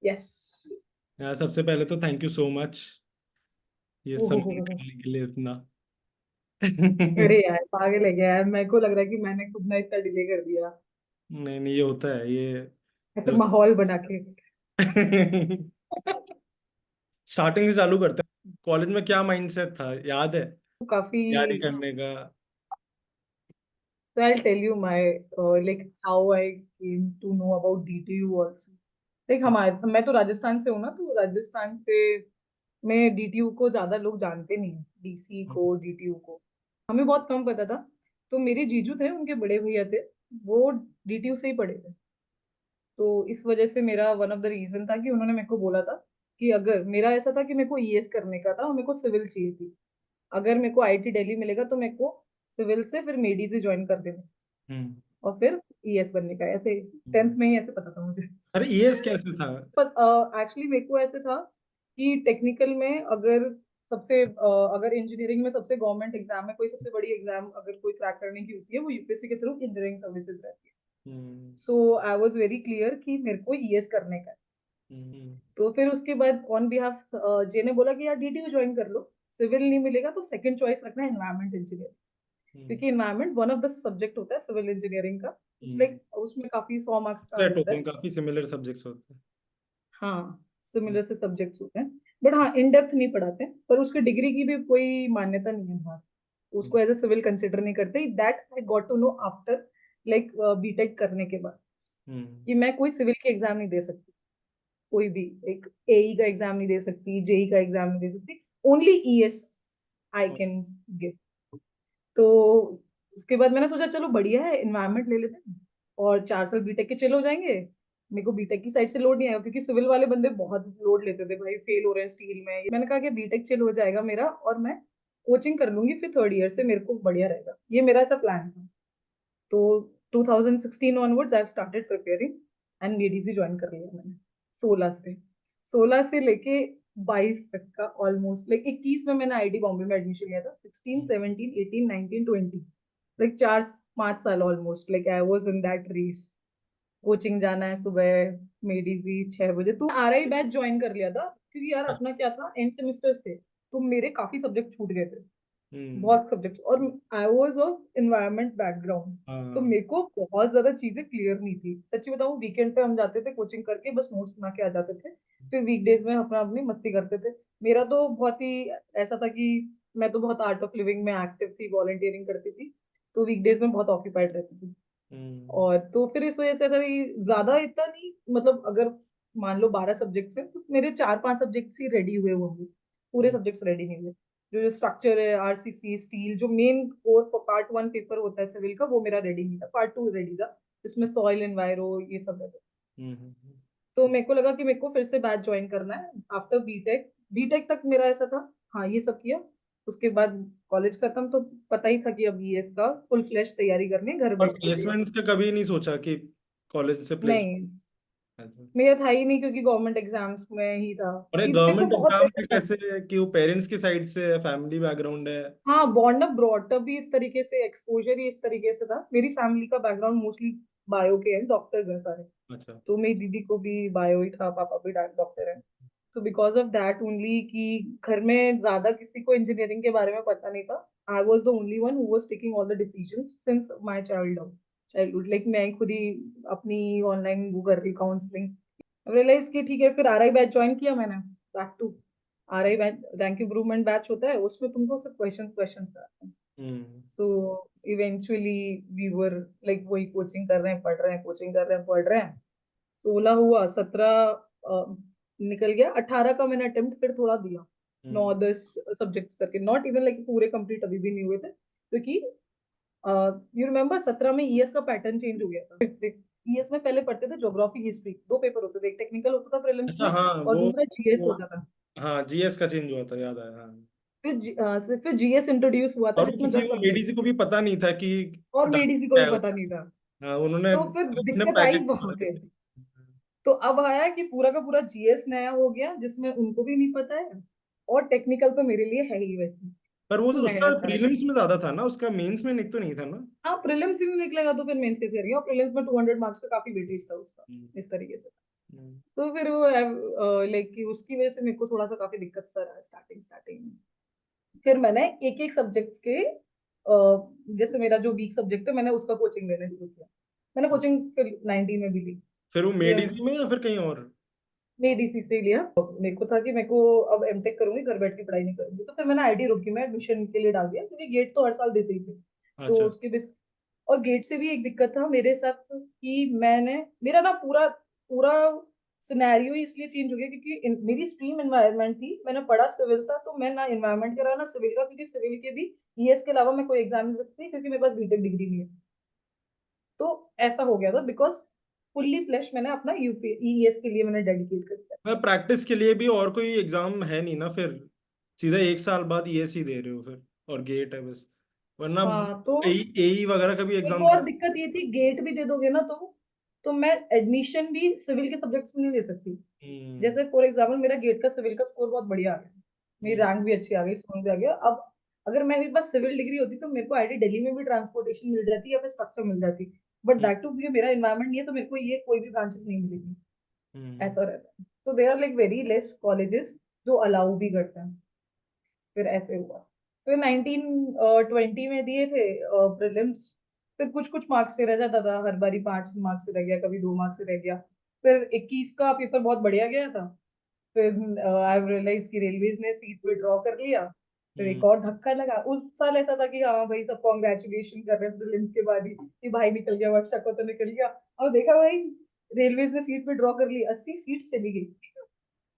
Yes. यार सबसे पहले तो थैंक यू सो मच ये समय निकालने के लिए इतना। अरे यार पागल है क्या यार, मेरे को लग रहा है कि मैंने खुद ना इतना डिले कर दिया, नहीं नहीं, ये होता है ये ऐसे जब माहौल बना के। स्टार्टिंग से चालू करते हैं। कॉलेज में क्या माइंडसेट था याद है काफी। तैयारी करने का? So I'll tell you my like how I came to know about DTU also. देख हमारे, मैं तो राजस्थान से हूँ ना, तो राजस्थान से में डीटीयू को ज्यादा लोग जानते नहीं है, डीसी को डीटीयू को हमें बहुत कम पता था। तो मेरे जीजू थे, उनके बड़े भैया थे, वो डीटीयू से ही पढ़े थे। तो इस वजह से मेरा वन ऑफ द रीजन था कि उन्होंने मेरे को बोला था कि अगर मेरा ऐसा था कि मेरे को ईएस करने का था और मेरे को सिविल चाहिए थी, अगर मेरे को आईटी दिल्ली मिलेगा तो मेरे को सिविल से फिर मेडी से ज्वाइन कर देना हम्म। और फिर ईएस बनने का, ऐसे टेंथ में ही ऐसे पता था मुझे। अरे ईएस कैसे था? पर एक्चुअली मेरे को ऐसे था कि टेक्निकल में अगर सबसे अगर इंजीनियरिंग में सबसे गवर्नमेंट एग्जाम में कोई सबसे बड़ी एग्जाम अगर कोई क्रैक करने की होती है वो यूपीएससी के थ्रू इंजीनियरिंग सर्विसेज रहती है। हम्म। सो आई वाज वेरी क्लियर कि मेरे को ईएस करने का है। हम्म। तो फिर उसके बाद ऑन बिहाफ जे ने बोला कि यार डीटीयू ज्वाइन कर लो, सिविल नहीं मिलेगा तो सेकंड चॉइस रखना है एनवायरमेंट इंजीनियर, हम्म। क्योंकि environment one of the subject होता है सिविल इंजीनियरिंग का। हम्म। उसमें काफी 100 मार्क्स का आ सेट जाता होते है। हैं, काफी सिमिलर सब्जेक्ट्स होते हैं। हाँ, हम्म। सिमिलर से सब्जेक्ट्स होते हैं, बट हाँ इन डेप्थ नहीं पढ़ाते, पर उसके डिग्री की भी कोई मान्यता नहीं है बाहर, हम्म। उसको एज ए सिविल कंसिडर नहीं करते। That I got to know after like BTech करने के बाद हम्म। कि मैं कोई सिविल की एग्जाम नहीं दे सकती, कोई भी एक एई का एग्जाम नहीं दे सकती, जेई का एग्जाम नहीं दे सकती, only ES I can give. तो उसके बाद मैंने सोचा चलो बढ़िया है, एनवायरमेंट ले लेते हैं और 4 साल बीटेक के चलो जाएंगे। मेरे को बीटेक की साइड से लोड नहीं आएगा क्योंकि सिविल वाले बंदे बहुत लोड लेते थे भाई, फेल हो रहे हैं स्टील में। मैंने कहा कि बीटेक चिल हो जाएगा मेरा और मैं कोचिंग कर लूंगी फिर थर्ड ईयर से, मेरे को बढ़िया रहेगा, ये मेरा ऐसा प्लान था। तो 2016 onwards I started preparing and BDC join कर लिया मैंने। 16 से 16 से लेके 22 तक का ऑलमोस्ट, लाइक 21 में मैंने आईटी बॉम्बे में एडमिशन लिया था, 16 17 18 19 20, लाइक 4 5 साल almost, like I was in that race. Coaching जाना है सुबह, मेडी 6 बजे, तो आरआई बैच ज्वाइन कर लिया था क्योंकि यार अपना क्या था, एंड सेमेस्टर्स थे तो मेरे काफी सब्जेक्ट छूट गए थे, हम्म। बहुत सब्जेक्ट। और I was of environment background, तो हाँ। मेरे को बहुत ज्यादा चीजें क्लियर नहीं थी, सच्ची बताऊं। वीकेंड पे हम जाते थे कोचिंग करके, बस नोट्स बना के आ जाते थे, फिर वीकडेज में अपना अपनी मस्ती करते थे। मेरा तो बहुत ही ऐसा था कि मैं तो बहुत आर्ट ऑफ लिविंग में एक्टिव थी, वॉलंटियरिंग करती थी, तो वीकडेज में बहुत ऑक्यूपाइड रहती थी। हम्म। और तो फिर इस वजह से ऐसा भी ज्यादा इतना नहीं, मतलब अगर मान लो 12 सब्जेक्ट्स हैं तो मेरे 4 5 सब्जेक्ट्स ही रेडी हुए होंगे, पूरे हम्म। सब्जेक्ट्स रेडी नहीं हुए। जो स्ट्रक्चर है, आरसीसी स्टील, जो मेन कोर पार्ट 1 पेपर होता है सिविल का, वो मेरा रेडी नहीं था, पार्ट 2 रेडी था जिसमें सॉइल एनवायरो ये सब है। हम्म। तो मेरे को लगा कि मेरे को फिर से बैच ज्वाइन करना है आफ्टर बीटेक। बीटेक तक मेरा ऐसा था, हाँ ये सब किया। उसके बाद कॉलेज खत्म तो पता ही था कि अब ये इसका फुल फ्लैश तैयारी करनी है घर और बैठ के तैयारी। प्लेसमेंट्स का कभी नहीं सोचा कि कॉलेज से नहीं, प्लेसमेंट? मेरा था ही नहीं क्योंकि गवर्नमेंट एग्जाम्स में ही था अरे कि मेरे को गवर्नमेंट बहुत एग्जाम ऐसा से था। कैसे है कि वो पेरेंट्स की साइड से है, फैमिली बैकग्राउंड है? हाँ, बॉर्न अप ब्रॉट अप भी इस तरीके से, एक्सपोजर ही इस तरीके से था। मेरी फैमिली का बैकग्राउंड मोस्टली बायो के हैं, डॉक्टर्स हैं सारे। अच्छा। तो मेरी दीदी को भी बायो ही था, पापा भी डॉक्टर है। तो बिकॉज ऑफ दैट ओनली कि घर में ज्यादा किसी को इंजीनियरिंग के बारे में पता नहीं था। I was the only one who was taking all the decisions since my childhood, like मैं खुद ही अपनी ऑनलाइन वो कर रही काउंसलिंग। रियलाइज कि ठीक है, फिर आरआई बैच ज्वाइन किया मैंने, back to RI batch, rank improvement batch होता है, उसमें तुमको सिर्फ क्वेश्चन क्वेश्चन कराते हैं। Hmm. So eventually we were like वही कोचिंग कर रहे हैं पढ़ रहे हैं, कोचिंग कर रहे हैं पढ़ रहे हैं। 16 हुआ, 17 निकल गया, 18 का मैंने अटेम्प्ट फिर थोड़ा दिया, हम्म। 9 10 सब्जेक्ट्स करके, नॉट इवन लाइक पूरे कंप्लीट अभी भी नहीं हुए थे क्योंकि यू रिमेम्बर 17 में ईएस का पैटर्न चेंज हो गया था। ईएस में पहले पढ़ते थे ज्योग्राफी हिस्ट्री, 2 पेपर होते थे, एक टेक्निकल होता था प्रीलिम्स अच्छा में हाँ और वो दूसरा जीएस वो होता था। हाँ जीएस का चेंज हुआ था, याद आया हाँ। फिर जीएस इंट्रोड्यूस हुआ था और वो जिसमें किसी 10 को सब्जेक्ट लेडीज को थे भी पता नहीं था कि और डायरेक्ट लेडीज को क्या भी है पता उसका। नहीं था। हाँ उन्होंने तो फिर अपने दिक्कत आई पैकेज। वहां पे। तो अब आया कि पूरा का पूरा जीएस नया हो गया जिसमें उनको भी नहीं पता है, और टेक्निकल तो मेरे लिए है ही वैसे, पर वो तो उसका नया था। प्रीलिम्स में ज्यादा था ना, उसका मेंस में नहीं तो नहीं था ना? हाँ, प्रीलिम्स ही नहीं निकलेगा तो फिर मेंस कैसे करेंगे, और प्रीलिम्स में 200 मार्क्स का काफी वेटेज था उसका, हम्म। इस तरीके से। तो फिर वो लाइक कि उसकी वजह से मेरे को थोड़ा सा काफी दिक्कत सा रहा स्टार्टिंग स्टार्टिंग में। फिर मैंने एक एक सब्जेक्ट के जैसे मेरा जो वीक सब्जेक्ट है मैंने उसका कोचिंग लेना शुरू किया। मैंने कोचिंग फिर 19 में भी ली। फिर वो फिर मेडिसी में या फिर कहीं और? मैं डीसी से ही लिया। मेरे को था कि मेरे को अब एमटेक करूंगी, घर बैठ के पढ़ाई नहीं करूंगी, तो फिर मैंने आईटी रुड़की में एडमिशन के लिए डाल दिया क्योंकि गेट तो हर साल देते ही थे। तो अच्छा। उसके बेस और गेट से भी एक दिक्कत था मेरे साथ कि मैंने मेरा ना पूरा पूरा सिनेरियो ही इसलिए चेंज हो गया क्योंकि मेरी स्ट्रीम एनवायरनमेंट थी। मैंने पढ़ा सिविल था तो मैं ना एनवायरनमेंट का रहा ना सिविल का, क्योंकि सिविल के भी ईएस के अलावा मैं कोई एग्जाम नहीं दे सकती क्योंकि मेरे पास बीटेक डिग्री नहीं है। तो ऐसा हो गया था बिकॉज फुल्ली फ्लेश मैंने अपना यूपी ईएस के लिए मैंने डेडिकेट कर दिया। मैं प्रैक्टिस के लिए भी और कोई एग्जाम है नहीं ना फिर? सीधा एक साल बाद ईएससी दे रहे हो फिर, और गेट है बस। वरना हाँ तो एई वगैरह का भी एक एग्जाम और दे। दिक्कत ये थी, गेट भी दे दोगे ना तो मैं एडमिशन भी सिविल के सब्जेक्ट्स में नहीं ले सकती। हम्म। जैसे फॉर एग्जाम्पल मेरा गेट का सिविल का स्कोर बहुत बढ़िया आ गया, मेरी हम्म। रैंक भी अच्छी आ गई, स्कोर भी आ गया। अब अगर मेरे पास सिविल डिग्री होती तो मेरे को आईटी दिल्ली में भी ट्रांसपोर्टेशन मिल जाती या फिर स्ट्रक्चर मिल जाती। But hmm. दैट टू भी मेरा एनवायरमेंट नहीं है तो मेरे को ये कोई भी ब्रांचेस नहीं मिलेगी। हम्म। ऐसा रहता है। तो they are like very less colleges जो अलाउ भी करते हैं। फिर ऐसे हुआ। फिर 1920 में दिए थे प्रीलिम्स। फिर कुछ कुछ मार्क्स से रह जाता था, हर बारी 5 मार्क्स से रह गया, कभी 2 मार्क्स से रह गया। फिर 21 का पेपर बहुत बढ़िया गया था। फिर आई रियलाइज कि रेलवेज ने सीट विड्रॉ कर लिया। फिर एक हम्म। और धक्का लगा उस साल, ऐसा था कि हाँ भाई सब कॉन्ग्रेचुलेशन कर रहे हैं प्रीलिम्स के बाद ही कि भाई निकल गया, वर्षा को तो निकल गया। और देखा भाई रेलवेज ने सीट विड्रॉ कर ली, 80 सीट चली गई।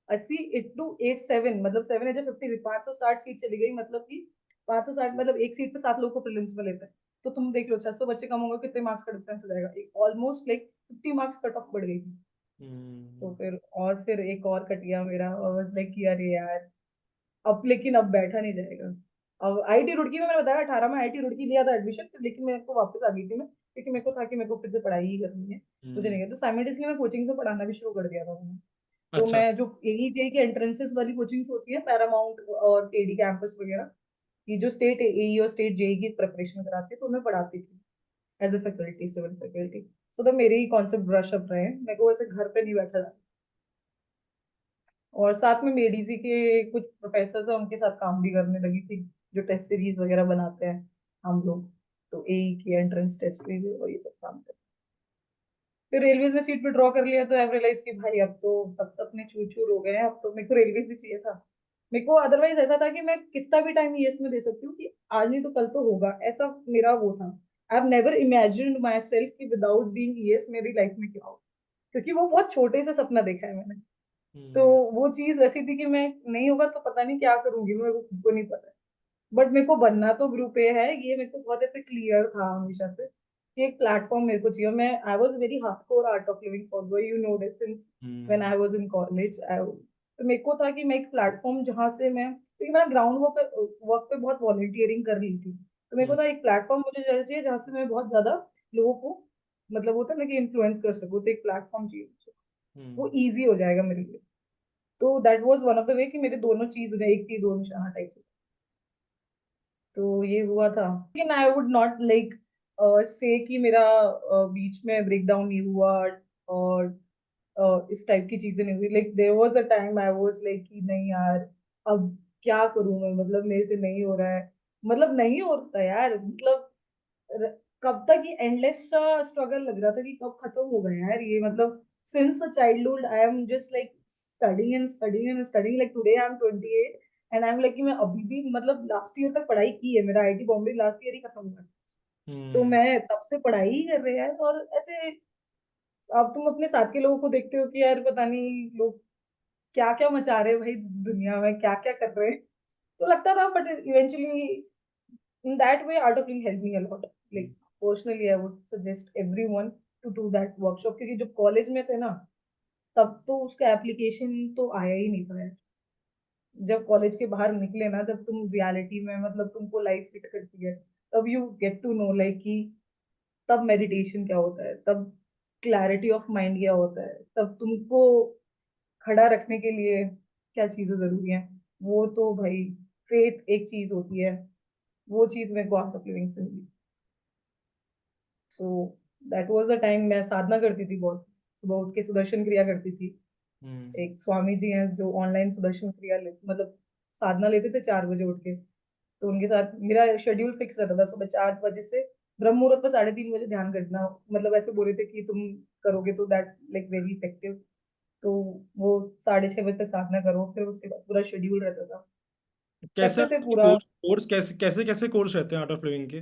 80 × 8 7 मतलब 7 × 50 560 सीट चली गई। मतलब कि 560 मतलब एक सीट पे 7 लोग को प्रीलिम्स में लेते हैं। तो तुम देख लो 600 बच्चे कम होंगे, कितने मार्क्स का डिफरेंस हो जाएगा, almost like 50 marks cut off बढ़ गई थी। तो हम्म। फिर और फिर एक और कट गया मेरा, और वाज लाइक कि अरे यार अब लेकिन अब बैठा नहीं जाएगा। अब आईटी रुड़की में मैंने बताया 18 में आईटी रुड़की लिया था एडमिशन, लेकिन मेरे को वापस आ गई थी मैं, क्योंकि मेरे को था कि मेरे को फिर से पढ़ाई ही करनी है। मुझे हम्म। नहीं है तो साइमल्टेनियसली मैं कोचिंग से पढ़ाना भी शुरू कर दिया था मैंने। तो अच्छा। मैं जो एई जेई की एंट्रेंसेस वाली कोचिंग्स होती है पैरामाउंट और केडी कैंपस वगैरह, ये जो स्टेट एई और स्टेट जेई की प्रिपरेशन कराती है तो मैं पढ़ाती थी as a faculty, civil faculty. So तो मेरे ही कॉन्सेप्ट ब्रश अप रहे हैं, मेरे को वैसे घर पे नहीं बैठा जाता। और साथ में मेडीजी के कुछ प्रोफेसर हैं उनके साथ काम भी करने लगी थी, जो टेस्ट सीरीज वगैरह बनाते हैं हम लोग। तो एई की एंट्रेंस टेस्ट सीरीज और ये सब काम करते हैं। फिर रेलवे ने सीट पे ड्रॉ कर लिया तो आई रियलाइज कि भाई अब तो सब सपने चूर चूर हो गए हैं, अब तो मेरे को रेलवे ही चाहिए था। मेरे को अदरवाइज ऐसा था कि मैं कितना भी टाइम ईएस में दे सकती हूँ कि आज नहीं तो कल तो होगा, ऐसा मेरा वो था। I have never imagined my self कि विदाउट बीइंग ईएस मेरी लाइफ में क्या हो, क्योंकि वो बहुत छोटे से सपना देखा है मैंने। तो हम्म। वो चीज ऐसी थी कि मैं नहीं होगा तो पता नहीं क्या करूंगी, मेरे को खुद को नहीं पता। बट मेरे को बनना तो ग्रुप ए है, ये मेरे को बहुत ऐसे क्लियर था हमेशा से कि एक प्लेटफॉर्म मेरे को चाहिए। मैं I was very hardcore art of living follower, you know this since when hmm. I was in college. तो मेरे को था कि मैं एक प्लेटफॉर्म जहाँ से मैं, क्योंकि मैं ग्राउंड वर्क पे बहुत वॉलंटियरिंग कर रही थी, तो मेरे को हम्म। था एक प्लेटफॉर्म मुझे चाहिए जहाँ से मैं बहुत ज्यादा लोगों को, मतलब होता है ना कि इन्फ्लुएंस कर सकूँ, तो एक प्लेटफॉर्म चाहिए मुझे। वो हम्म। इजी हो जाएगा मेरे लिए। तो that was one of the way कि मेरे दोनों चीज हो जाए, एक तीर दो निशाना टाइप। तो ये हुआ था। लेकिन आई वुड नॉट लाइक से कि मेरा बीच में ब्रेक डाउन नहीं हुआ और इस टाइप की चीजें नहीं हुई। Like there was a time I was like कि नहीं यार अब क्या करूं मैं, मतलब मेरे से नहीं हो रहा है, मतलब नहीं होता यार, मतलब र- कब तक ये एंडलेस सा स्ट्रगल लग रहा था कि कब खत्म होगा यार ये, मतलब since a childhood I am just like studying and studying and studying. Like today I am 28 and I am like कि मैं अभी भी मतलब लास्ट ईयर तक पढ़ाई की है, मेरा आईटी बॉम्बे लास्ट ईयर ही खत्म हुआ है। तो हम्म। मैं तब से पढ़ाई ही कर रहे हैं और ऐसे अब तुम अपने साथ के लोगों को देखते हो कि यार पता नहीं लोग क्या क्या मचा रहे हैं भाई, दुनिया में क्या क्या कर रहे हैं। तो लगता था but eventually in that way art of living helped me a lot. Like personally I would suggest everyone to do that workshop, क्योंकि जब कॉलेज में थे ना तब तो उसका एप्लीकेशन तो आया ही नहीं था यार। जब कॉलेज के बाहर निकले ना, जब तुम रियलिटी में मतलब तुमको लाइफ फिट करती है, तब you get to know like कि तब मेडिटेशन क्या होता है, तब क्लैरिटी ऑफ माइंड क्या होता है, तब तुमको खड़ा रखने के लिए क्या चीजें जरूरी हैं। वो तो भाई फेथ एक चीज होती है, वो चीज मेरे को आर्ट ऑफ लिविंग से मिली। So that was the time मैं साधना करती थी बहुत। सुबह उठ के सुदर्शन क्रिया करती थी। एक स्वामी जी हैं जो ऑनलाइन सुदर्शन क्रिया मतलब साधना लेते थे 4 बजे उठ के। तो उनके साथ मेरा शेड्यूल फिक्स रहता था, सुबह 4 बजे से ब्रह्म मुहूर्त में 3:30 बजे ध्यान करना। मतलब ऐसे बोले थे कि तुम करोगे तो दैट लाइक वेरी इफेक्टिव। तो वो 6:30 बजे तक साधना करो, फिर उसके बाद पूरा शेड्यूल रहता था, कैसे करते थे पूरा। कोर्स कोर्स कैसे कैसे कैसे कोर्स रहते हैं आर्ट ऑफ लिविंग के?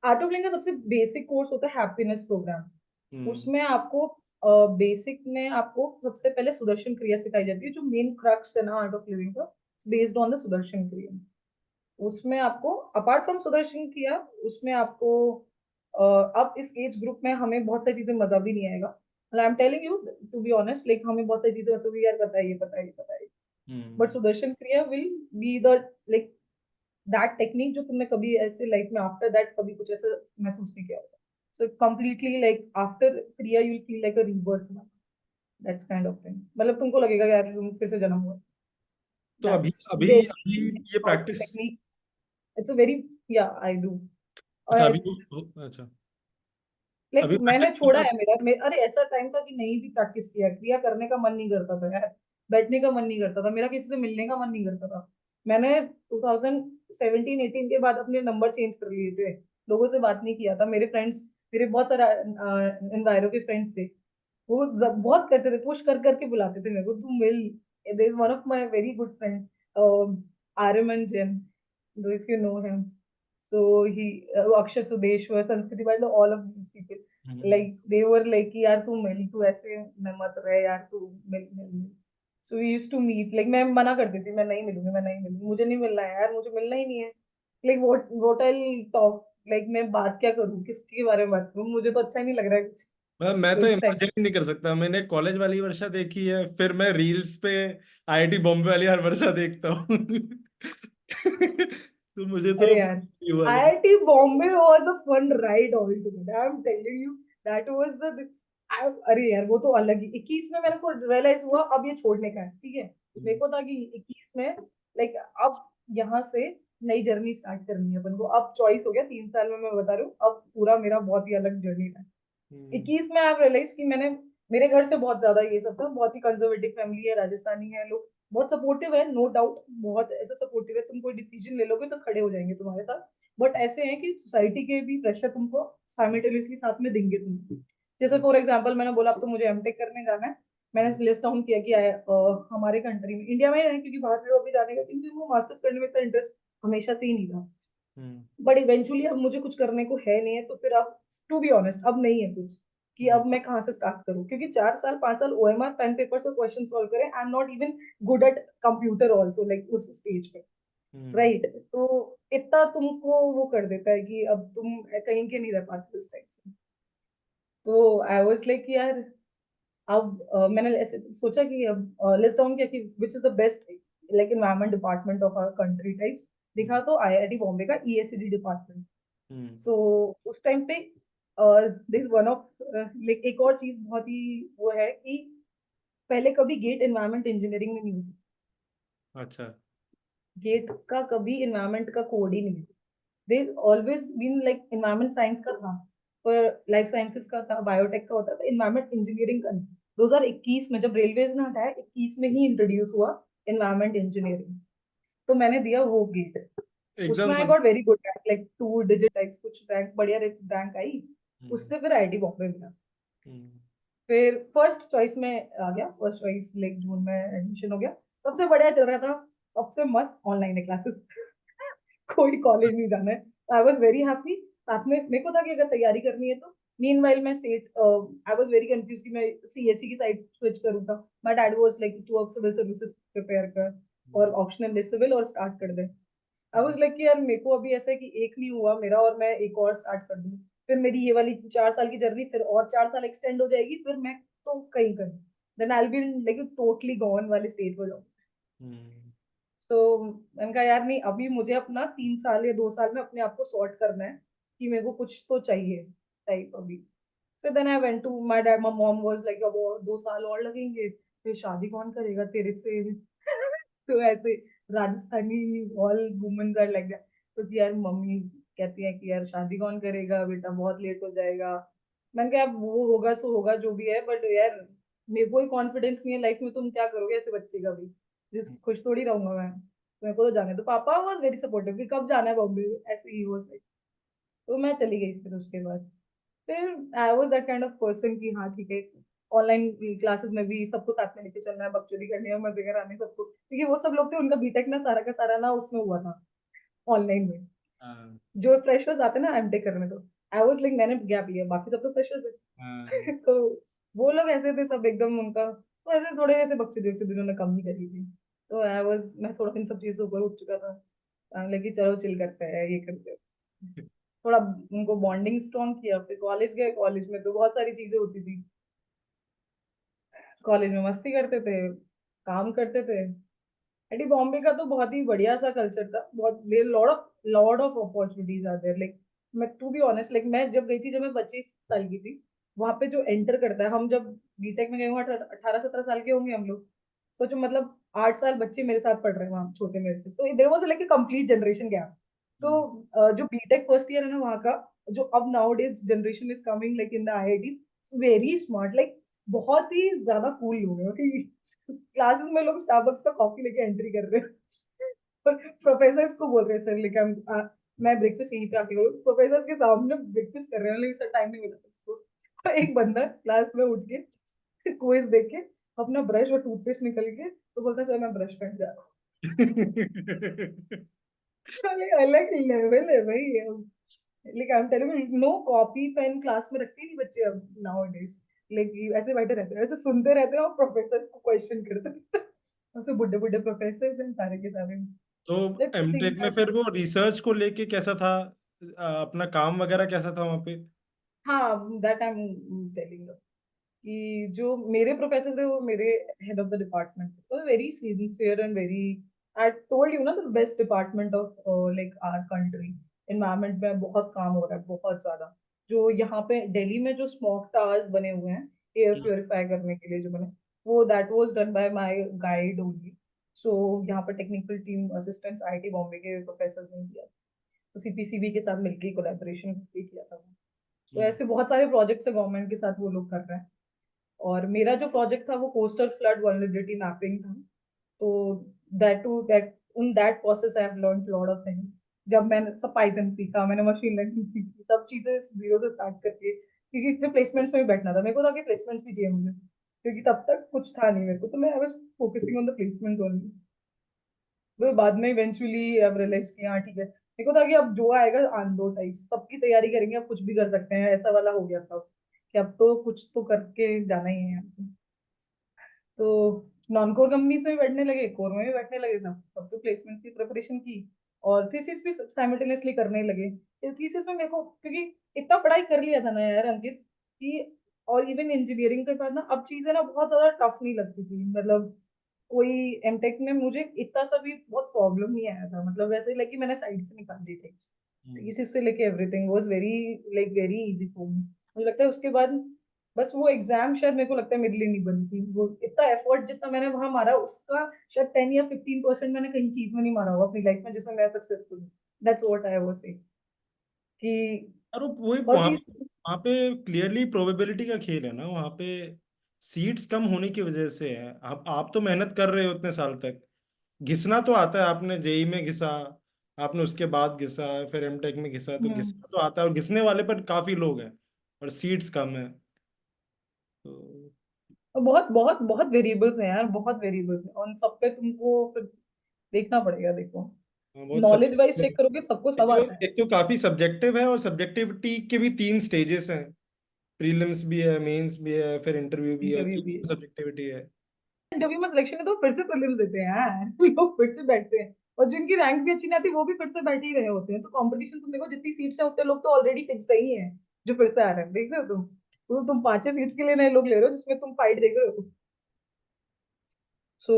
आर्ट ऑफ लिविंग का सबसे बेसिक कोर्स होता है हैप्पीनेस प्रोग्राम। हम्म। उसमें आपको बेसिक में आपको सबसे पहले सुदर्शन क्रिया सिखाई जाती है, जो मेन क्रक्स है ना आर्ट ऑफ लिविंग का, बेस्ड ऑन द सुदर्शन क्रिया। उसमें आपको अपार्ट फ्रॉम सुदर्शन क्रिया, उसमें आपको अब इस एज ग्रुप में हमें बहुत सारी चीजें मजा भी नहीं आएगा। I am telling you to be honest, like हमें बहुत सारी चीजें ऐसे भी यार पता है, ये पता है, ये पता है। बट हम्म। सुदर्शन क्रिया will be the like that technique जो तुमने कभी ऐसे लाइफ में आफ्टर दैट कभी कुछ ऐसा महसूस नहीं किया होगा। सो कंप्लीटली लाइक आफ्टर क्रिया you will feel like a rebirth, that's kind of thing. मतलब तुमको लगेगा यार तुम फिर से जन्म हुआ। तो अभी दैट्स अभी अभी वेरी ये powerful practice. Technique. It's a very, या आई डू। अच्छा, और अभी इट्स अच्छा, लाइक अभी मैंने प्रैक्टिस छोड़ा करना। है अरे ऐसा टाइम था कि नहीं भी प्रैक्टिस किया, क्रिया करने का मन नहीं करता था यार। बैठने का मन नहीं करता था मेरा, किसी से मिलने का मन नहीं करता था। मैंने 2017-18 के बाद अपने नंबर चेंज कर लिए थे, लोगों से बात नहीं किया था। मेरे फ्रेंड्स, मेरे बहुत सारे एनवायरो के फ्रेंड्स थे, वो बहुत करते थे, पुश कर करके बुलाते थे मेरे को, तुम मिल। There is one of my very good friend, Aryaman Jain, if you know him. So he, Akshay Sudeshwar, Sanskriti Bhatt, all of these people, hmm. like they were like कि यार तू मिल, तू ऐसे न मत रहे यार, तू मिल मिल मिल। So we used to meet, like मैं मना करती थी, मैं नहीं मिलूंगी, मैं नहीं मिलूंगी, मुझे नहीं मिलना है यार, मुझे मिलना ही नहीं है। Like what I'll talk, like मैं बात क्या करूँ, किसके बारे में बात करूँ, मुझे तो अच्छा ही नहीं लग रहा है कुछ। मैं तो तो इस टाइप। इमेजिन ही नहीं कर सकता। मैंने कॉलेज वाली वर्षा देखी है, फिर मैं रील्स पे आईआईटी बॉम्बे वाली हर वर्षा देखता हूँ। तो मुझे तो अरे यार, ये हुआ नहीं। IIT Bombay was a fun ride all together, I am telling you, that was the. अरे यार वो तो अलग ही, 21 में मेरे को रियलाइज हुआ अब ये छोड़ने का है, ठीक है। मेरे हम्म। को था कि 21 में लाइक अब यहाँ से नई जर्नी स्टार्ट करनी है अपन को, अब चॉइस हो गया 3 साल में, मैं बता रही हूँ अब पूरा मेरा बहुत ही अलग जर्नी था। हम्म। 21 में आप रियलाइज कि मैंने, मेरे घर से बहुत ज्यादा ये सब था, बहुत ही कंजर्वेटिव फैमिली है, राजस्थानी है लोग, बहुत सपोर्टिव है, नो डाउट, बहुत ऐसा सपोर्टिव है, तुम कोई डिसीजन ले लोगे तो खड़े हो जाएंगे तुम्हारे साथ। बट ऐसे हैं कि सोसाइटी के भी प्रेशर तुमको साइमल्टेनियसली साथ में देंगे तुम। जैसे फॉर एग्जाम्पल मैंने बोला अब तो मुझे एमटेक करने जाना है, मैंने लिस्ट डाउन किया कि हमारे कंट्री में, इंडिया में है क्योंकि बाहर लोग भी जाने का, क्योंकि वो मास्टर्स करने में इतना इंटरेस्ट हमेशा से ही नहीं था। हम्म। बट इवेंचुअली अब मुझे कुछ करने को है नहीं है, तो फिर अब टू बी ऑनेस्ट अब नहीं है कुछ, कि हम्म। अब मैं कहाँ से स्टार्ट करूँ, क्योंकि 4 साल 5 साल OMR पेन पेपर से क्वेश्चन सॉल्व करें, आई am not even good at computer also, like उस स्टेज पे। हम्म। राइट, तो इतना तुमको वो कर देता है कि अब तुम कहीं के नहीं रह पाते उस टाइप से। तो आई वाज लाइक यार, अब मैंने ऐसे सोचा कि अब लिस्ट डाउन किया कि which is the best like environment department of our country type. Hmm. देखा तो IIT बॉम्बे का EACD डिपार्टमेंट। हम्म। सो उस टाइम पे दिस वन ऑफ लाइक एक और चीज बहुत ही वो है कि पहले कभी गेट एनवायरमेंट इंजीनियरिंग में नहीं हुई। अच्छा। गेट का कभी एनवायरमेंट का कोड ही नहीं हुआ। They always been like environment science का था, पर लाइफ साइंसेस का था, बायोटेक का होता था, एनवायरमेंट इंजीनियरिंग का नहीं। 2021 में जब रेलवेज ने हटाया, 21 में ही इंट्रोड्यूस हुआ एनवायरमेंट इंजीनियरिंग। तो मैंने दिया वो गेट, एकदम उसमें आई मतलब। Got very good rank, like 2 digit types कुछ रैंक, बढ़िया रैंक आई। हम्म। उससे फिर IIT बॉम्बे मिला। हम्म। फिर फर्स्ट चॉइस में आ गया, फर्स्ट चॉइस लाइक जून में एडमिशन हो गया। सबसे बढ़िया चल रहा था, सबसे मस्त ऑनलाइन क्लासेस। कोई कॉलेज नहीं जाना है। आई वॉज वेरी हैप्पी। साथ में मेरे को था कि अगर तैयारी करनी है तो मीन वाइल मैं state, I was very confuse कि मैं CSE की साइड स्विच करूँ था। माई डैड वॉज लाइक टू अब सिविल सर्विसेज प्रिपेयर कर, और ऑप्शनल सिविल और स्टार्ट कर दे। आई वाज लाइक यार मेरे को अभी ऐसा है कि एक नहीं हुआ मेरा और मैं एक और स्टार्ट कर दूं, फिर मेरी ये वाली 4 साल की जर्नी फिर और 4 साल एक्सटेंड हो जाएगी, फिर मैं तो कहीं करूँ, then I will be like totally gone वाले स्टेट हो जाऊँ। हम्म। सो मैंने कहा यार नहीं, अभी मुझे अपना 3 साल या 2 साल में अपने आप को सॉर्ट करना है, कि मेरे को कुछ तो चाहिए टाइप अभी। फिर then I went to my dad, my mom was like अब और 2 साल और लगेंगे, फिर शादी कौन करेगा तेरे से। तो ऐसे Rajasthani all womens are like that. तो यार मम्मी कहती है कि यार शादी कौन करेगा बेटा, बहुत लेट हो जाएगा। मैंने कहा अब वो होगा सो होगा जो भी है, बट यार मेरे को ही कॉन्फिडेंस नहीं है लाइफ में, तुम क्या करोगे ऐसे बच्चे का भी, जिस खुश थोड़ी रहूंगा मैं, मेरे को तो जाने दो। पापा वाज वेरी सपोर्टिव कि कब जाना है बॉम्बे, ऐसे ही वाज लाइक। तो मैं चली गई फिर उसके बाद। फिर I was that kind of person कि हाँ ठीक है, ऑनलाइन क्लासेस में भी सबको साथ में लेके चलना है, बकचोदी करनी है, मजे कराने सबको, क्योंकि वो सब लोग थे उनका बीटेक ना सारा का सारा ना उसमें हुआ था, ऑनलाइन में। हाँ जो फ्रेशर्स आते हैं ना एमटेक करने, तो आई वाज लाइक मैंने गैप लिया, बाकी सब तो फ्रेशर्स हाँ। है। तो वो लोग ऐसे थे सब एकदम उनका, तो ऐसे थोड़े ऐसे बकचोदी वकचोदी उन्होंने कम नहीं करी थी। तो आई वाज, मैं थोड़ा इन सब चीजों से ऊपर उठ चुका था, लेकिन चलो चिल करते हैं ये करते हैं, थोड़ा उनको बॉन्डिंग स्ट्रॉन्ग किया। फिर कॉलेज गए, कॉलेज में तो बहुत सारी चीजें होती थी, कॉलेज में मस्ती करते थे, काम करते थे। आईटी बॉम्बे का तो बहुत ही बढ़िया सा कल्चर था, बहुत lot of opportunities are there like. मैं टू बी ऑनेस्ट लाइक, मैं जब गई थी जब मैं 25 साल की थी, वहां पे जो एंटर करता है, हम जब बीटेक में गए हुए 18-17 साल के होंगे हम लोग, सोचो मतलब 8 साल बच्चे मेरे साथ पढ़ रहे हैं वहां छोटे मेरे से, तो there was like a complete generation gap. तो हम्म। जो बीटेक फर्स्ट ईयर है ना वहाँ का, जो अब now days generation is coming like in the IIT, very smart like, बहुत ही ज्यादा कूल लोग हैं। क्लासेस में लोग स्टारबक्स का कॉफी लेके एंट्री कर रहे हैं, और प्रोफेसर्स को बोल रहे हैं सर लेके मैं ब्रेकफास्ट यहीं पे आके करूँ, प्रोफेसर के सामने ब्रेकफास्ट कर रहे हैं, लेकिन सर टाइम नहीं मिला उसको। तो एक बंदा क्लास में उठ के क्विज देख के अपना ब्रश और टूथपेस्ट निकल के तो बोलता है सर मैं ब्रश करने जा रहा हूँ। अलग लेवल है भाई। Like I am telling you, no copy pen class में रखते ही नहीं बच्चे अब नाउ डेज। लाइक ऐसे बैठे रहते हैं, ऐसे सुनते रहते हैं और प्रोफेसर को क्वेश्चन करते हैं। ऐसे बुड्ढे बुड्ढे प्रोफेसर हैं सारे के सारे। तो लेट्स थिंक एमटेक में दैट। फिर वो रिसर्च को लेके कैसा था? अपना काम वगैरह कैसा था वहाँ पे? हाँ दैट आई एम टेलिंग कि जो मेरे प्रोफेसर थे वो मेरे हेड ऑफ द डिपार्टमेंट थे, very sincere and very, I told you ना, the best department of like our country. Environment में बहुत काम हो रहा है, बहुत ज्यादा। जो यहाँ पे दिल्ली में जो स्मोक टावर्स बने हुए हैं एयर हम्म। प्योरीफाई करने के लिए जो बने, वो that was done by my guide only. So यहाँ पर technical team assistants IIT Bombay के प्रोफेसर ने किया, तो सीपीसीबी के साथ मिलकर कोलैबोरेशन किया था। तो हम्म। ऐसे बहुत सारे प्रोजेक्ट्स है गवर्नमेंट के साथ वो लोग कर रहे हैं। और मेरा जो प्रोजेक्ट था वो कोस्टल फ्लड वल्नरेबिलिटी मैपिंग था। तो that in that process I have learned lot of things. जब मैंने सब पाइथन सीखा, मैंने मशीन लर्निंग सीखी, सब चीजें जीरो से स्टार्ट करके, क्योंकि इसमें प्लेसमेंट्स में भी बैठना था मेरे को, था कि प्लेसमेंट्स भी चाहिए मुझे, क्योंकि तब तक कुछ था नहीं मेरे को, तो मैं I was focusing on the placement only. वो बाद में इवेंचुअली अब रियलाइज किया हाँ ठीक है, मेरे को था कि अब जो आएगा आन दो टाइप सबकी तैयारी करेंगे, अब कुछ भी कर सकते हैं, ऐसा वाला हो गया था कि अब तो कुछ तो करके जाना ही है यहाँ से। तो नॉन कोर कंपनी से भी बैठने लगे, कोर में भी बैठने लगे, सब तो प्लेसमेंट की प्रिपरेशन की, और थीसिस भी साइमल्टेनियसली करने लगे। थीसिस में मेरे को, क्योंकि इतना पढ़ाई कर लिया था ना यार अंकित कि, और इवन इंजीनियरिंग के बाद ना अब चीजें ना बहुत ज्यादा टफ नहीं लगती थी, मतलब कोई एमटेक में मुझे इतना सा भी बहुत प्रॉब्लम नहीं आया था, मतलब वैसे लगे मैंने साइड से निकाल दी थी, हम्म। थीसिस से लेके everything was very like very easy for me. मुझे लगता है उसके बाद बस वो एग्जाम शायद मेरे को लगता है मेरे लिए नहीं बनी थी, वो इतना एफर्ट जितना मैंने वहां मारा उसका शायद 10 या 15% मैंने कहीं चीज में नहीं मारा होगा अपनी लाइफ में जिसमें मैं सक्सेसफुल हूँ। That's what I was saying कि, और वही और वहाँ चीज। वहाँ पे क्लियरली प्रोबेबिलिटी का खेल है ना वहाँ पे। सीट्स कम होने की वजह से है। आप तो मेहनत कर रहे हो इतने साल तक, घिसना तो आता है। आपने जेई में घिसा, आपने उसके बाद घिसा, फिर एमटेक में घिसा, तो हम्म। घिसना तो आता है, और घिसने वाले पर काफी लोग हैं और सीट्स कम है। तो और बहुत बहुत बहुत वेरिएबल्स हैं यार, बहुत वेरिएबल्स हैं, और उन सब पे तुमको फिर देखना पड़ेगा। देखो हाँ, बहुत नॉलेज वाइज सब्जेक्टिव चेक करोगे सबको एक सब तो आता है। एक तो काफी सब्जेक्टिव है, और सब्जेक्टिविटी के भी 3 स्टेजेस हैं। प्रीलिम्स भी है, मेंस भी है, फिर इंटरव्यू भी है, इंटरव्यू भी तीन है, सब्जेक्टिविटी है। इंटरव्यू में सिलेक्शन है तो फिर से प्रीलिम्स देते हैं यार। लोग फिर से बैठते हैं, और जिनकी रैंक भी अच्छी नहीं आती वो भी फिर से बैठ ही रहे होते हैं, तो कंपटीशन तुम देखो जितनी सीट्स है उतने लोग तो ऑलरेडी फिक्स ही है जो फिर से आ रहे हैं, देख रहे हो तुम। तो तुम 5 6 सीट्स के लिए नए लोग ले रहे हो जिसमें तुम फाइट देख रहे हो। सो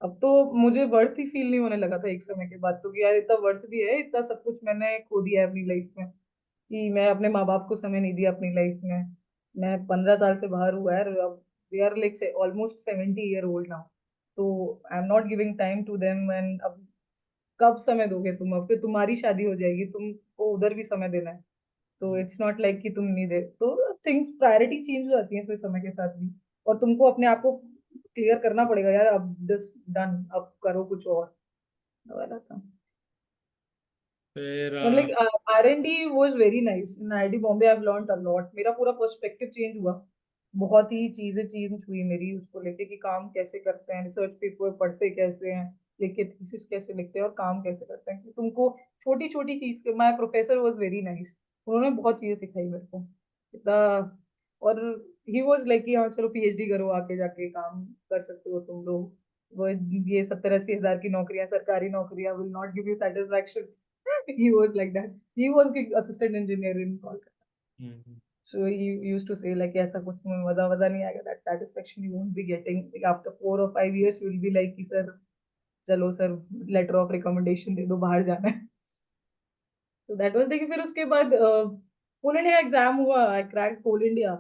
अब तो मुझे वर्थ ही फील नहीं होने लगा था एक समय के बाद, तो कि यार इतना वर्थ भी है, इतना सब कुछ मैंने खो दिया है अपनी लाइफ में, कि मैं अपने माँ बाप को समय नहीं दिया अपनी लाइफ में। मैं 15 साल से बाहर हुआ है, अब they are like almost 70 year old now, तो I am not giving time to them. And अब कब समय दोगे तुम, अब फिर तुम्हारी शादी हो जाएगी, तुमको उधर भी समय देना है। तो इट्स नॉट लाइक कि तुम नहीं दे, तो थिंग्स प्रायोरिटी चेंज हो जाती है फिर समय के साथ भी। और तुमको अपने आप को क्लियर करना पड़ेगा यार, अब दिस डन, अब करो कुछ और वाला था। फिर और like R&D was very nice in IIT Bombay, I have learned a lot, मेरा पूरा पर्सपेक्टिव चेंज हुआ। बहुत ही चीजें चेंज हुई मेरी उसको लेके कि काम कैसे करते हैं, रिसर्च पेपर पढ़ते कैसे हैं, लिख के थीसिस कैसे लिखते हैं और काम कैसे करते हैं, कि तुमको छोटी छोटी चीज के, my professor was very nice, उन्होंने बहुत चीजें सिखाई मेरे को इतना। और ही वाज लाइक कि हाँ चलो PhD करो, आके जाके काम कर सकते हो तुम लोग, वो ये 70-80 हजार की नौकरियां, सरकारी नौकरियां will not give you satisfaction. He was like that. He was the assistant engineer in Kolkata. Hmm, So he used to say like ऐसा कुछ तुम्हें मजा मजा नहीं आएगा, that satisfaction you won't be getting. Like after 4 or 5 years you will be like कि sir चलो sir letter of recommendation दे दो, बाहर जाना है। तो दैट वाज, देखिए फिर उसके बाद कोल इंडिया एग्जाम हुआ, I crack coal India.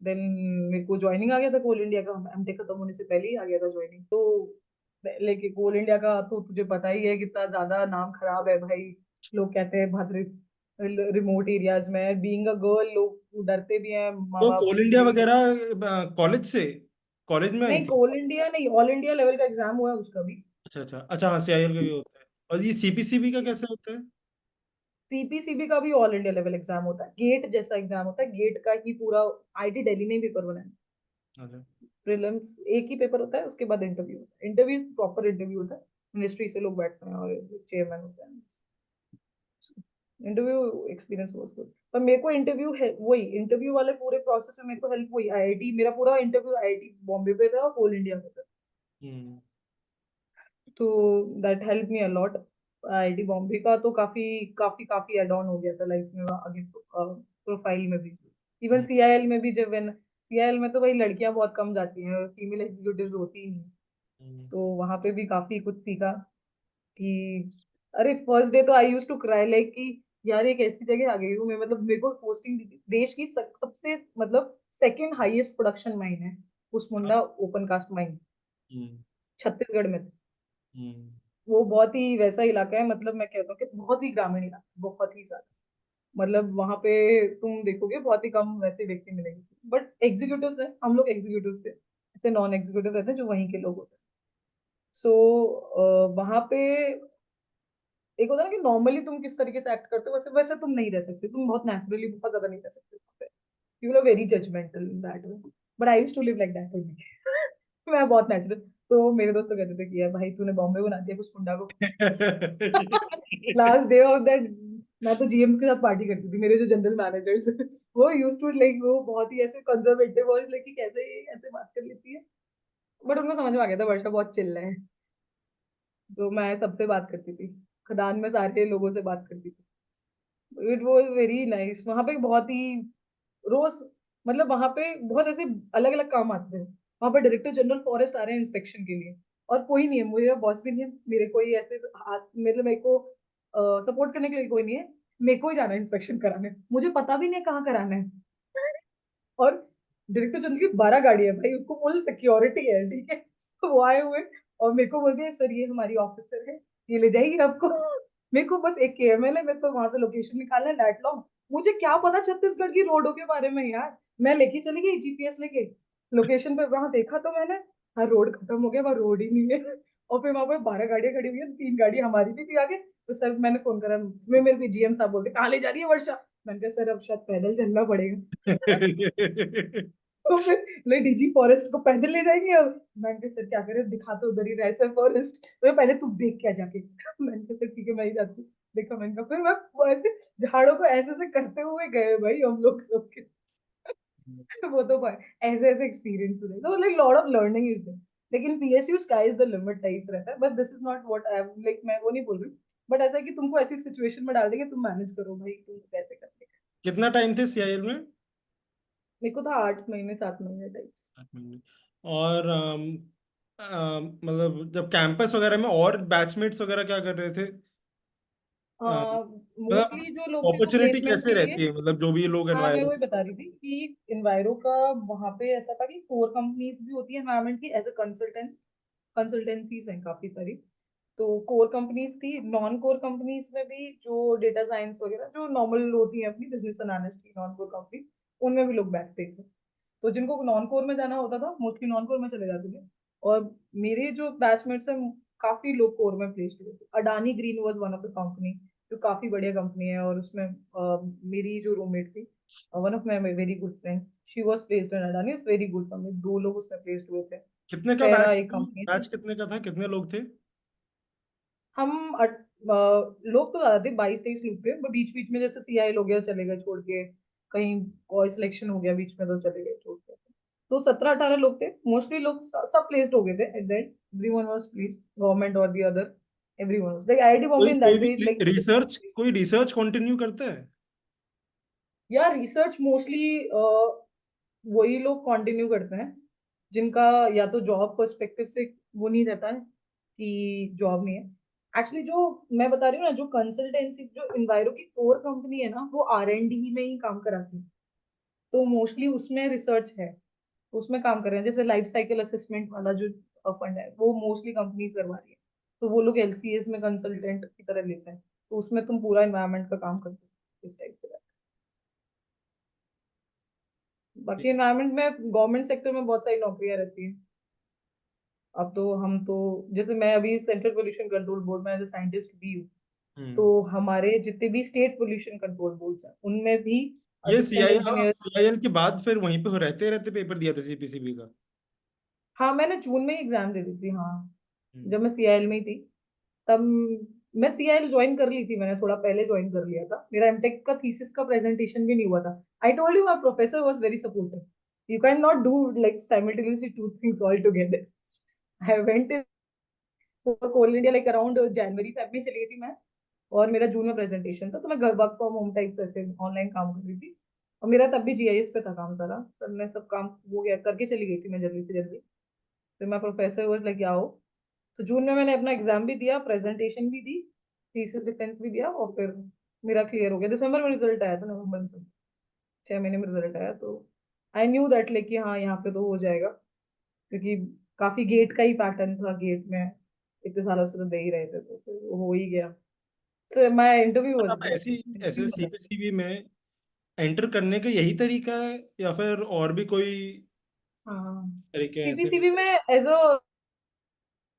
Then मेरे को ज्वाइनिंग आ गया था कोल इंडिया का, एमटेक खत्म होने से पहले ही आ गया था ज्वाइनिंग। तो लेकिन कोल इंडिया का तो तुझे पता ही है कितना ज्यादा नाम खराब है भाई। लोग कहते हैं बहुत रिमोट एरियाज में, बीइंग अ गर्ल लोग डरते भी हैं, माँ तो बाप कोल इंडिया भी। वगैरह कॉलेज से, कॉलेज में आई नहीं थी? कोल इंडिया नहीं, ऑल इंडिया लेवल का एग्जाम हुआ है उसका भी। अच्छा अच्छा अच्छा, हाँ CIL का भी होता है। और ये CPCB का कैसे होता है? CPCB का भी ऑल इंडिया लेवल एग्जाम होता है, गेट जैसा एग्जाम होता है, गेट का ही पूरा। IIT दिल्ली ने पेपर बनाया। अच्छा। प्रीलिम्स एक ही पेपर होता है, उसके बाद इंटरव्यू होता है, इंटरव्यू प्रॉपर इंटरव्यू होता है, मिनिस्ट्री से लोग बैठते हैं और चेयरमैन होता है। इंटरव्यू एक्सपीरियंस बहुत गुड। पर मेरे को इंटरव्यू है वही, इंटरव्यू वाले पूरे प्रोसेस में मेरे को हेल्प वही IIT, मेरा पूरा इंटरव्यू IIT बॉम्बे पे था और कोल इंडिया पे था। हम्म। तो that help me a lot. IIT Bombay का तो काफी काफी काफी एड ऑन हो गया था लाइफ में आगे, प्रोफाइल में भी। इवन हम्म। CIL में भी, जब CIL में तो भाई लड़कियां बहुत कम जाती हैं, फीमेल एग्जीक्यूटिव होती ही नहीं। हम्म। तो वहां पे भी काफी कुछ सीखा कि अरे फर्स्ट डे तो आई यूज टू क्राई लाइक कि यार एक ऐसी जगह आ गई हूँ मैं, मतलब मेरे को पोस्टिंग देश की सबसे मतलब सेकंड हाईएस्ट प्रोडक्शन माइन है हाँ। कुसमुंडा ओपन कास्ट माइन, हम्म। छत्तीसगढ़ में। हम्म। वो बहुत ही वैसा इलाका है, मतलब मैं कहता हूँ कि बहुत ही ग्रामीण इलाका, बहुत ही ज्यादा। मतलब वहां पे तुम देखोगे बहुत ही कम वैसे व्यक्ति मिलेंगे, बट एग्जीक्यूटिव है, हम लोग एग्जीक्यूटिव से ऐसे नॉन एग्जीक्यूटिव रहते हैं जो वहीं के लोग होते हैं। सो वहां पे एक होता है ना कि नॉर्मली तुम किस तरीके से एक्ट करते हो, वैसे वैसे तुम नहीं रह सकते, तुम बहुत नेचुरली बहुत ज्यादा नहीं रह सकते। You are very judgemental in that way, but I used to live like that only. मैं बहुत नेचुरल। तो मेरे दोस्त तो कहते थे कि यार भाई तूने बॉम्बे बना दिया कुछ मुंडा को। लास्ट डे ऑफ दैट मैं तो GM के साथ पार्टी करती थी, मेरे जो जनरल मैनेजर्स वो यूज टू लाइक, वो बहुत ही ऐसे कंजर्वेटिव और लाइक कैसे ऐसे बात कर लेती है। बट उनको समझ में आ गया था वर्षा बहुत चिल्ला है, तो मैं सबसे बात करती थी, खदान में सारे लोगों से बात करती थी। इट वाज वेरी नाइस वहां पे, बहुत ही रोज, मतलब वहां पे बहुत ऐसे अलग अलग काम आते हैं। वहां पे डायरेक्टर जनरल फॉरेस्ट आ रहे हैं इंस्पेक्शन के लिए, और कोई नहीं है, मेरा बॉस भी नहीं है, मेरे कोई ऐसे हाथ, मतलब मेरे को सपोर्ट करने के लिए कोई नहीं है। मेरे को ही जाना है इंस्पेक्शन कराने, मुझे पता भी नहीं है कहाँ कराना है। और डायरेक्टर जनरल की 12 गाड़ी है भाई, उसको फुल सिक्योरिटी है, ठीक है। तो वो आए हुए और मेरे को बोलते हैं सर ये हमारी ऑफिसर है, ये ले जाएगी आपको। मेरे को बस एक KML है, मैं तो वहां से लोकेशन निकालना है लैटलॉन्ग। मुझे क्या पता छत्तीसगढ़ की रोडों के बारे में यार, मैं लेके चली गई GPS लेके, लोकेशन पे वहां देखा तो मैंने, हाँ रोड खत्म हो गया, वहां रोड ही नहीं है। और फिर वहां पे 12 गाड़ियां खड़ी हुई है, 3 गाड़ी हमारी भी थी आगे। तो सर मैंने फोन करा, मैं मेरे को GM साहब बोलते कहाँ ले जा रही है वर्षा। मैंने कहा सर अब शायद पैदल चलना पड़ेगा। तो फिर ले DG फॉरेस्ट को पैदल ले जाएंगे अब। मैंने कहा सर क्या करें, दिखा तो उधर ही रहा है सर फॉरेस्ट, तो पहले तू देख के आ जाके। मैंने कहा सर ठीक है मैं ही जाती हूँ। देखा, मैंने कहा फिर मैं वो ऐसे झाड़ों को ऐसे ऐसे करते हुए गए भाई हम लोग सबके। वो तो भाई ऐसे ऐसे एक्सपीरियंस हुए, तो like lot of learning is there. लेकिन PSU sky is the limit type रहता है, but this is not what I like, मैं वो नहीं बोल रही। बट ऐसा है कि तुमको ऐसी सिचुएशन में डाल देंगे, तुम मैनेज करो भाई, तुम कैसे करते। कितना टाइम थे CIL में? मेरे को था 8 महीने 7 महीने टाइप। 8 महीने। और मतलब जब कैंपस वगैरह में और बैचमेट्स वगैरह क्या कर रहे थे? मतलब मोस्टली जो लोग थे वो अपॉर्चुनिटी प्लेसमेंट कैसे के लिए। रहती है, मतलब जो भी लोग हाँ मैं एनवायरमेंट। वही बता रही थी कि इन्वायरो का वहां पे ऐसा था कि कोर कंपनीज भी होती है एनवायरमेंट की, एज अ कंसल्टेंट, कंसल्टेंसीज हैं काफी सारी। तो कोर कंपनीज थी, नॉन कोर कंपनीज में भी जो डेटा साइंस वगैरह जो नॉर्मल होती है अपनी बिजनेस एनालिस्ट की नॉन कोर कंपनीज, उनमें भी लोग बैठते थे। तो जिनको नॉन कोर में जाना होता था मोस्टली नॉन कोर में चले जाते थे। और मेरे जो बैचमेट्स हैं काफी लोग कोर में प्लेस्ड हुए थे। Adani green was one of the company, जो काफी बढ़िया कंपनी है, और उसमें मेरी जो रूममेट थी, one of my very good friend, she was placed in Adani, it's very good company, 2 लोग उसमें प्लेस्ड हुए थे। कितने का टेरा बैच एक था? कंपनी थी। बैच कितने का था, कितने लोग थे? हम लोग तो ज्यादा थे, 22-23 लोग थे, बट बीच बीच में जैसे सीआई लोग गया चले गए छोड़ के, कहीं कोई सिलेक्शन हो गया बीच में तो चले गए छोड़ के। तो 17-18 लोग थे मोस्टली, लोग सब प्लेस्ड हो गए थे at the end, everyone was placed, government और the other, everyone was like IIT Bombay कोई इन कोई दैट वे, भी लाइक रिसर्च कंटिन्यू करता है? या रिसर्च मोस्टली वही लोग कंटिन्यू करते हैं जिनका या तो जॉब पर्सपेक्टिव से वो नहीं रहता है कि जॉब नहीं है। एक्चुअली जो मैं बता रही हूँ ना, जो कंसल्टेंसी जो इन्वायरो की कोर कंपनी है ना, वो R&D में ही काम कराती है। तो मोस्टली उसमें रिसर्च है, उसमें काम कर रहे हैं। जैसे लाइफ साइकिल असेसमेंट वाला जो फंड है, वो मोस्टली कंपनीज करवा रही है। तो वो लोग LCS में कंसल्टेंट की तरह लेते हैं, तो उसमें तुम पूरा एनवायरमेंट का काम करते हो इस टाइप से। बाकी एनवायरमेंट में गवर्नमेंट सेक्टर में बहुत सारी नौकरियां रहती हैं। अब तो हम तो, जैसे मैं अभी सेंट्रल पोल्यूशन कंट्रोल बोर्ड में एज साइंटिस्ट भी हूँ, तो हम्म। हमारे जितने भी स्टेट पोल्यूशन कंट्रोल बोर्ड हैं उनमें भी ये असिस्टेंट सीआईएल इंजीनियर। सीआईएल के बाद फिर वहीं पे रहते रहते पेपर दिया था सीपीसीबी का? हाँ, मैंने जून में ही एग्जाम दे दी थी, हाँ, हम्म। जब मैं सीआईएल में ही थी तब। मैं सीआईएल ज्वाइन कर ली थी, मैंने थोड़ा पहले ज्वाइन कर लिया था, मेरा एमटेक का थीसिस का प्रेजेंटेशन भी नहीं हुआ था। I told you my professor was very supportive, you can not do like simultaneously two things all together. I went coal India like around January Feb में चली गई थी मैं, और मेरा जून में प्रेजेंटेशन था, तो मैं घर वर्क फ्रॉम होम टाइप ऐसे ऑनलाइन काम कर रही थी। और मेरा तब भी GIS पे था काम सारा, तब मैं सब काम हो गया करके चली गई थी मैं जल्दी से जल्दी। फिर मैं प्रोफेसर वाज लाइक आओ। तो जून में मैंने अपना एग्जाम भी दिया, प्रेजेंटेशन भी दी, थीसिस डिफेंस भी दिया, और फिर मेरा क्लियर हो गया। दिसंबर में रिजल्ट आया था, नवंबर दिसंबर, 6 महीने में रिजल्ट आया। तो आई न्यू दैट लाइक कि हाँ यहाँ पे तो हो जाएगा, क्योंकि काफी गेट का ही पैटर्न था, गेट में इतने सालों से तो दे ही रहे थे, तो फिर वो हो ही गया। तो माय इंटरव्यू वाज मतलब गुड, ऐसी ऐसे इंटरव्यू वाला। सीपीसीबी में एंटर करने का यही तरीका है, या फिर और भी कोई हाँ, तरीके हैं ऐसे? CPCB में एज अ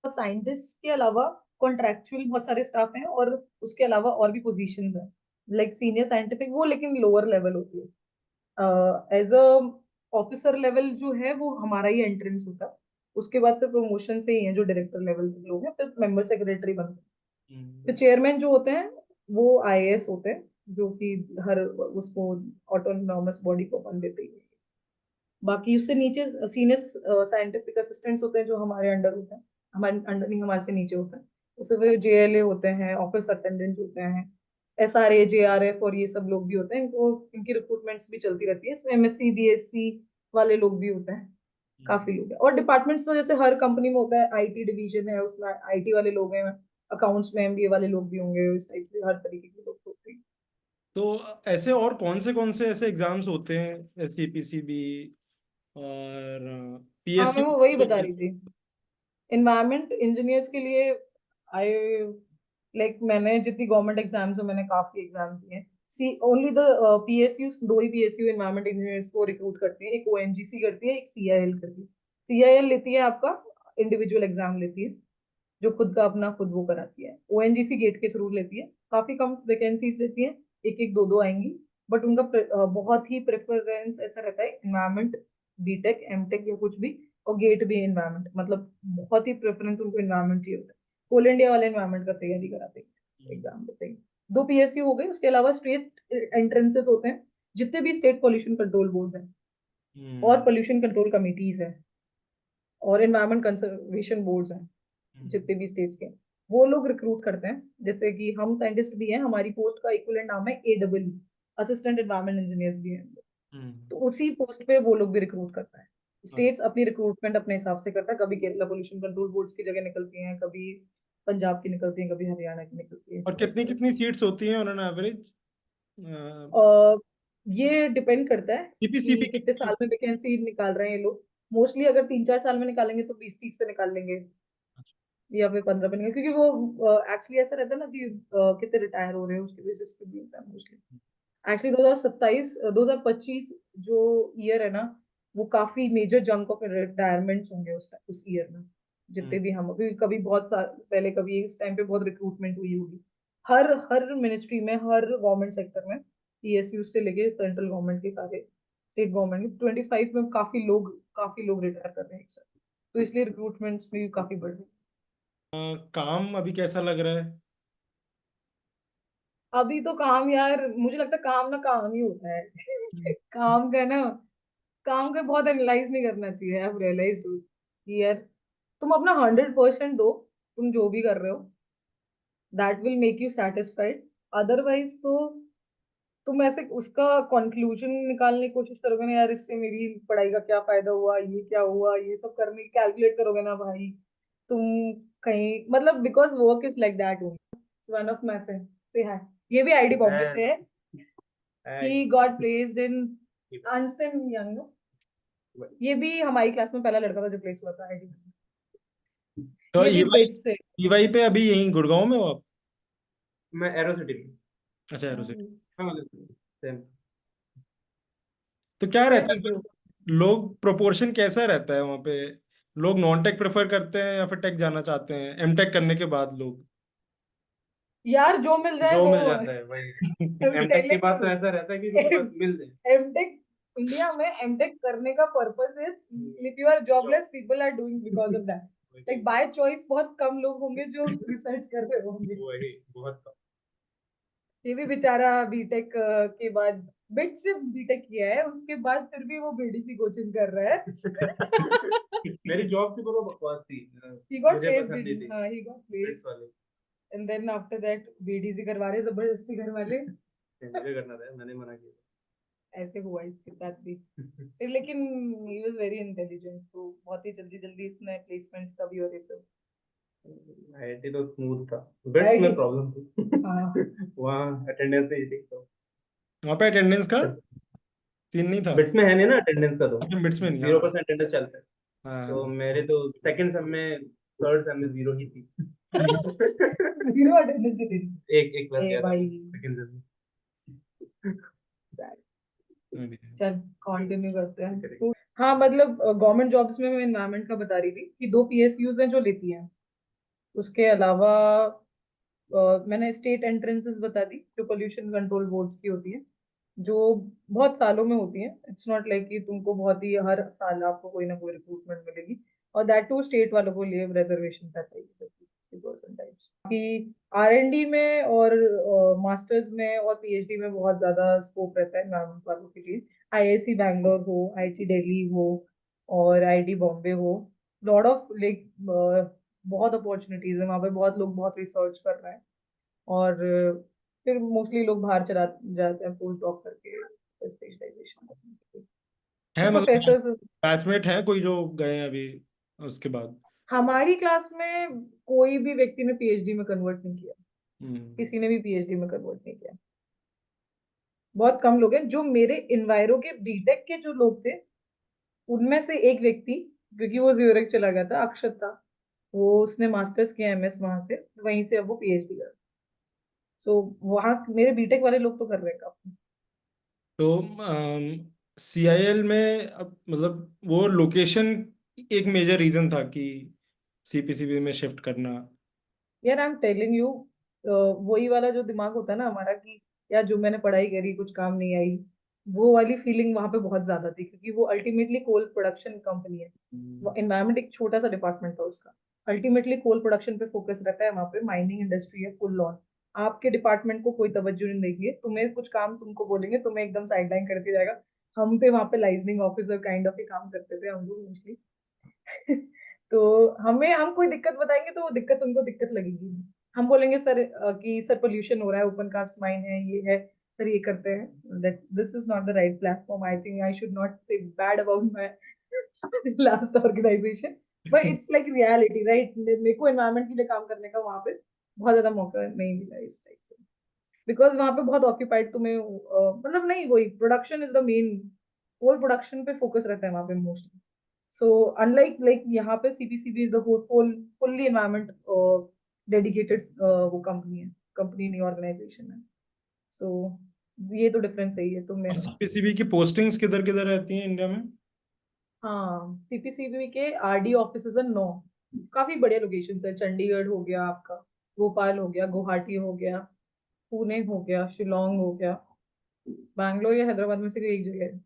साइंटिस्ट के अलावा कॉन्ट्रेक्चुअल बहुत सारे स्टाफ हैं, और उसके अलावा और भी पोजीशंस हैं लाइक सीनियर साइंटिफिक, वो लेकिन लोअर लेवल होती है। एज अ ऑफिसर लेवल जो है वो हमारा ही एंट्रेंस होता है। उसके बाद फिर प्रमोशन से ही है, जो डायरेक्टर लेवल के लोग हैं फिर मेंबर सेक्रेटरी बनते हैं। फिर हम्म। चेयरमैन जो होते हैं वो IAS होते हैं, जो कि हर उसको ऑटोनॉमस बॉडी को अपन देते हैं। बाकी उससे नीचे सीनियर साइंटिफिक असिस्टेंट्स होते हैं, जो हमारे अंडर होते हैं, हमारे अंडर नहीं, हमारे से नीचे होते हैं। उससे फिर JLA होते हैं, ऑफिस अटेंडेंट होते हैं, SRA JRF और ये सब लोग भी होते हैं। इनको इनकी रिक्रूटमेंट्स भी चलती रहती है, इसमें MSc BSc वाले लोग भी होते हैं, काफी लोग हैं। और डिपार्टमेंट्स तो जैसे हर कंपनी में होता है, IT डिवीजन है उसमें IT वाले लोग हैं, अकाउंट्स में MBA वाले लोग भी होंगे, इस टाइप से हर तरीके के लोग होते हैं। तो ऐसे और कौन से ऐसे एग्जाम्स होते हैं सीपीसीबी और हाँ, मैं पीएसयू? वो वही बता रही थी। इन्वायरमेंट इंजीनियर्स के लिए आई लाइक मैंने जितनी गवर्नमेंट एग्जाम्स है, मैंने काफी एग्जाम्स दिए हैं। सी ओनली द PSU, 2 ही PSU इन्वायरमेंट इंजीनियर्स को रिक्रूट करती है, एक ONGC करती है, एक CIL करती है। CIL लेती है आपका इंडिविजुअल एग्जाम लेती है, जो खुद का अपना खुद वो कराती है। ONGC गेट के थ्रू लेती है, काफी कम वैकेंसीज लेती है, एक एक दो दो आएंगी। बट उनका बहुत ही प्रेफरेंस ऐसा रहता है, इन्वायरमेंट, BTech MTech या कुछ भी, और गेट भी इन्वायरमेंट, मतलब बहुत ही प्रेफरेंस उनको इन्वायरमेंट चाहिए होता है। कोल इंडिया वाले इन्वायरमेंट का तैयारी कराते हैं, एग्जाम देते हैं। 2 PSU हो गए, उसके अलावा स्टेट एंट्रेंसेस होते हैं, जितने भी स्टेट पोल्यूशन कंट्रोल बोर्ड हैं और हम्म। पोल्यूशन कंट्रोल कमिटीज हैं और इन्वायरमेंट कंजर्वेशन बोर्ड्स हैं, जितने भी स्टेट्स के, वो लोग रिक्रूट करते हैं। जैसे कि हम साइंटिस्ट भी हैं, हमारी पोस्ट का इक्विवेलेंट नाम है AEE, असिस्टेंट एनवायरमेंट इंजीनियर्स भी हैं। हम्म। तो उसी पोस्ट पे वो लोग भी रिक्रूट करता है। अच्छा। स्टेट्स अपनी रिक्रूटमेंट अपने हिसाब से करता है, कभी केरला पोल्यूशन कंट्रोल बोर्ड्स की जगह निकलती हैं, कभी पंजाब की निकलती हैं, कभी हरियाणा की निकलती है, और इस टाइप कितनी से। कितनी सीट्स होती हैं ऑन एन एवरेज और ये डिपेंड करता है सीपीसीबी कि की? कितने साल में वैकेंसी निकाल रहे हैं ये लोग। मोस्टली अगर 3-4 साल में निकालेंगे तो 20-30 पे निकाल लेंगे, या फिर 15 पे निकल, क्योंकि वो एक्चुअली ऐसा रहता है ना कि कितने रिटायर हो रहे हैं उसके बेसिस पे भी होता है मोस्टली। एक्चुअली 2027 2025 जो ईयर है ना, वो काफी मेजर जंक ऑफ रिटायरमेंट्स होंगे उस ईयर में। जितने भी हम, क्योंकि कभी बहुत साल पहले कभी इस टाइम पे बहुत रिक्रूटमेंट हुई होगी हर हर मिनिस्ट्री में, हर गवर्नमेंट सेक्टर में, पीएसयू से लेके सेंट्रल गवर्नमेंट के सारे स्टेट गवर्नमेंट के 25 में काफी लोग रिटायर कर रहे हैं एक साथ। तो इसलिए रिक्रूटमेंट्स भी काफी बढ़ रहे हैं। काम अभी कैसा लग रहा है? अभी तो काम यार, मुझे लगता है काम ना काम ही होता है काम का ना, काम को बहुत एनालाइज नहीं करना चाहिए। आप रियलाइज डू कि यार तुम अपना 100% दो, तुम जो भी कर रहे हो, that will make you satisfied. Otherwise तो तुम ऐसे उसका कंक्लूजन निकालने की कोशिश करोगे ना, यार इससे मेरी पढ़ाई का क्या फायदा हुआ, ये क्या हुआ, ये सब करने की कैलकुलेट करोगे ना भाई, तुम कहीं मतलब, because work is like that only. One of my friend से है, ये भी आईडी बॉम्बे मैं से है, he got placed in Ernst young. ये भी हमारी क्लास में पहला लड़का था जो प्लेस हुआ था आईडी। तो ये भी ईवाई बिट से। ईवाई पे अभी यहीं गुड़गांव में हो आप? एरो सिटी में। अच्छा, एरोसिटी। हाँ मतलब सेम। तो क्या मैं रहता पीछे है, हूँ। लोग प्रोपोर्शन कैसा रहता है वहाँ पे? लोग नॉन टेक प्रेफर करते हैं या फिर टेक जाना चाहते हैं एम टेक करने के बाद लोग? यार जो मिल जाए जो वो मिल जाता है वही। एमटेक के बाद तो टेक। ऐसा रहता है कि बस मिल जाए। एमटेक इंडिया में एमटेक करने का purpose is, if you are jobless people are doing because of that. Like by choice बहुत कम लोग होंगे जो रिसर्च कर रहे होंगे। वही बहुत कम। ये भी बेचारा बीटेक के बाद, बिट से बीटेक किया है, उसके बाद फिर भी वो बीडीसी कोचिंग कर रहा है मेरी जॉब थी पर वो बकवास थी। he got मुझे placed पसंद नहीं in, थी he got placed, बिट्स वाली। and then after that BDC करवा रहे जबरदस्ती घर वाले। मुझे करना था, मैंने मना किया। ऐसे हुआ इसके साथ भी। फिर लेकिन he was very intelligent, तो बहुत ही जल्दी जल्दी इसने प्लेसमेंट्स का भी और ये सब। आईआईटी तो स्मूथ था, बिट्स में आईटी। प्रॉब्लम थी। हाँ। वहाँ अटेंडेंस नहीं थी तो। वहाँ पे अटेंडेंस का सीन नहीं था? बिट्स में है नहीं ना अटेंडेंस का, तो अच्छा, मिड्स में नहीं, हाँ। 0% अटेंडेंस चलता है। तो हाँ। मेरे तो सेकंड सेम में, थर्ड सेम में जीरो ही थी। जीरो अटेंडेंस की दिन। एक एक क्लास ए गया था भाई। सेकंड सेम चल कंटिन्यू करते हैं में। तो। हाँ मतलब गवर्नमेंट जॉब्स में मैं एनवायरनमेंट का बता रही थी कि 2 PSUs हैं जो लेती हैं। उसके अलावा मैंने स्टेट एंट्रेंसेस बता दी जो पोल्यूशन कंट्रोल बोर्ड्स की होती है, जो बहुत सालों में होती है। इट्स नॉट लाइक कि तुमको बहुत ही हर साल आपको कोई ना कोई रिक्रूटमेंट मिलेगी। और दैट टू स्टेट वालों को लिए रिजर्वेशन रहता है 50% टाइप्स कि R&D में और मास्टर्स में और पीएचडी में बहुत ज्यादा स्कोप रहता है एनवायरमेंट वालों के लिए। आईआईसी बैंगलोर हो, आईटी दिल्ली हो, और आईटी बॉम्बे हो, लॉट ऑफ लाइक बहुत अपॉर्चुनिटीज है वहाँ पे, बहुत लोग बहुत रिसर्च कर रहे हैं। और फिर मोस्टली लोग बाहर चला जाते हैं पोस्ट डॉक करके स्पेशलाइजेशन करने के लिए। है तो मतलब प्रोफेसर, बैचमेट है कोई जो गए हैं अभी उसके बाद? हमारी क्लास में कोई भी व्यक्ति ने पीएचडी में कन्वर्ट नहीं किया। हम्म। किसी ने भी पीएचडी में कन्वर्ट नहीं किया। बहुत कम लोग हैं। जो मेरे इन्वायरो के बीटेक के जो लोग थे, उनमें से एक व्यक्ति, क्योंकि वो ज्यूरिख चला गया था, अक्षत था, वो उसने मास्टर्स किया एमएस वहां से, वहीं से अब वो पीएचडी कर। सो वहाँ मेरे बीटेक वाले लोग तो कर रहे हैं काफी। तो सीआईएल में अब मतलब वो लोकेशन एक मेजर रीजन था कि सीपीसीबी में शिफ्ट करना? यार आई एम टेलिंग यू, वही वाला जो दिमाग होता है ना हमारा कि यार जो मैंने पढ़ाई करी कुछ काम नहीं आई, वो वाली फीलिंग वहां पे बहुत ज्यादा थी, क्योंकि वो अल्टीमेटली कोल प्रोडक्शन कंपनी है। एनवायरमेंट एक छोटा सा डिपार्टमेंट था उसका। अल्टीमेटली कोल प्रोडक्शन पे फोकस रहता है वहां पे, माइनिंग इंडस्ट्री है फुल ऑन। आपके डिपार्टमेंट को कोई तवज्जो नहीं देगी, तुम्हें कुछ काम तुमको बोलेंगे, तुम्हें एकदम साइडलाइन करके जाएगा। हम पे वहां पे लाइजनिंग ऑफिसर काइंड ऑफ ही काम करते थे हम लोग मोस्टली तो हम कोई दिक्कत बताएंगे तो वो दिक्कत उनको दिक्कत लगेगी। हम बोलेंगे सर कि सर पोल्यूशन हो रहा है, ओपन कास्ट माइन है, ये है सर, ये करते हैं, that this is not the right platform. I think I should not say bad about my last organisation, but it's like reality right. मेरे को एनवायरमेंट के लिए काम करने का वहां पे बहुत ज्यादा मौका नहीं मिला इस टाइप से, बिकॉज वहां पे बहुत ऑक्यूपाइड तुम्हें मतलब नहीं, वही production is the main, whole production पे फोकस रहता है वहां पे मोस्टली। सो अनलाइक लाइक यहाँ पे CPCB is the fully environment dedicated वो कंपनी है, कंपनी नहीं ऑर्गेनाइजेशन है। सो ये तो डिफरेंस है, ये तो मैं और सीपीसीबी की पोस्टिंग्स किधर किधर रहती हैं इंडिया में? हाँ CPCB के RD ऑफिसेज है 9, काफी बढ़िया लोकेशन है। चंडीगढ़ हो गया आपका, भोपाल हो गया, गुवाहाटी हो गया, पुणे हो गया, शिलोंग हो गया, बैंगलोर या हैदराबाद में से कोई एक जगह है।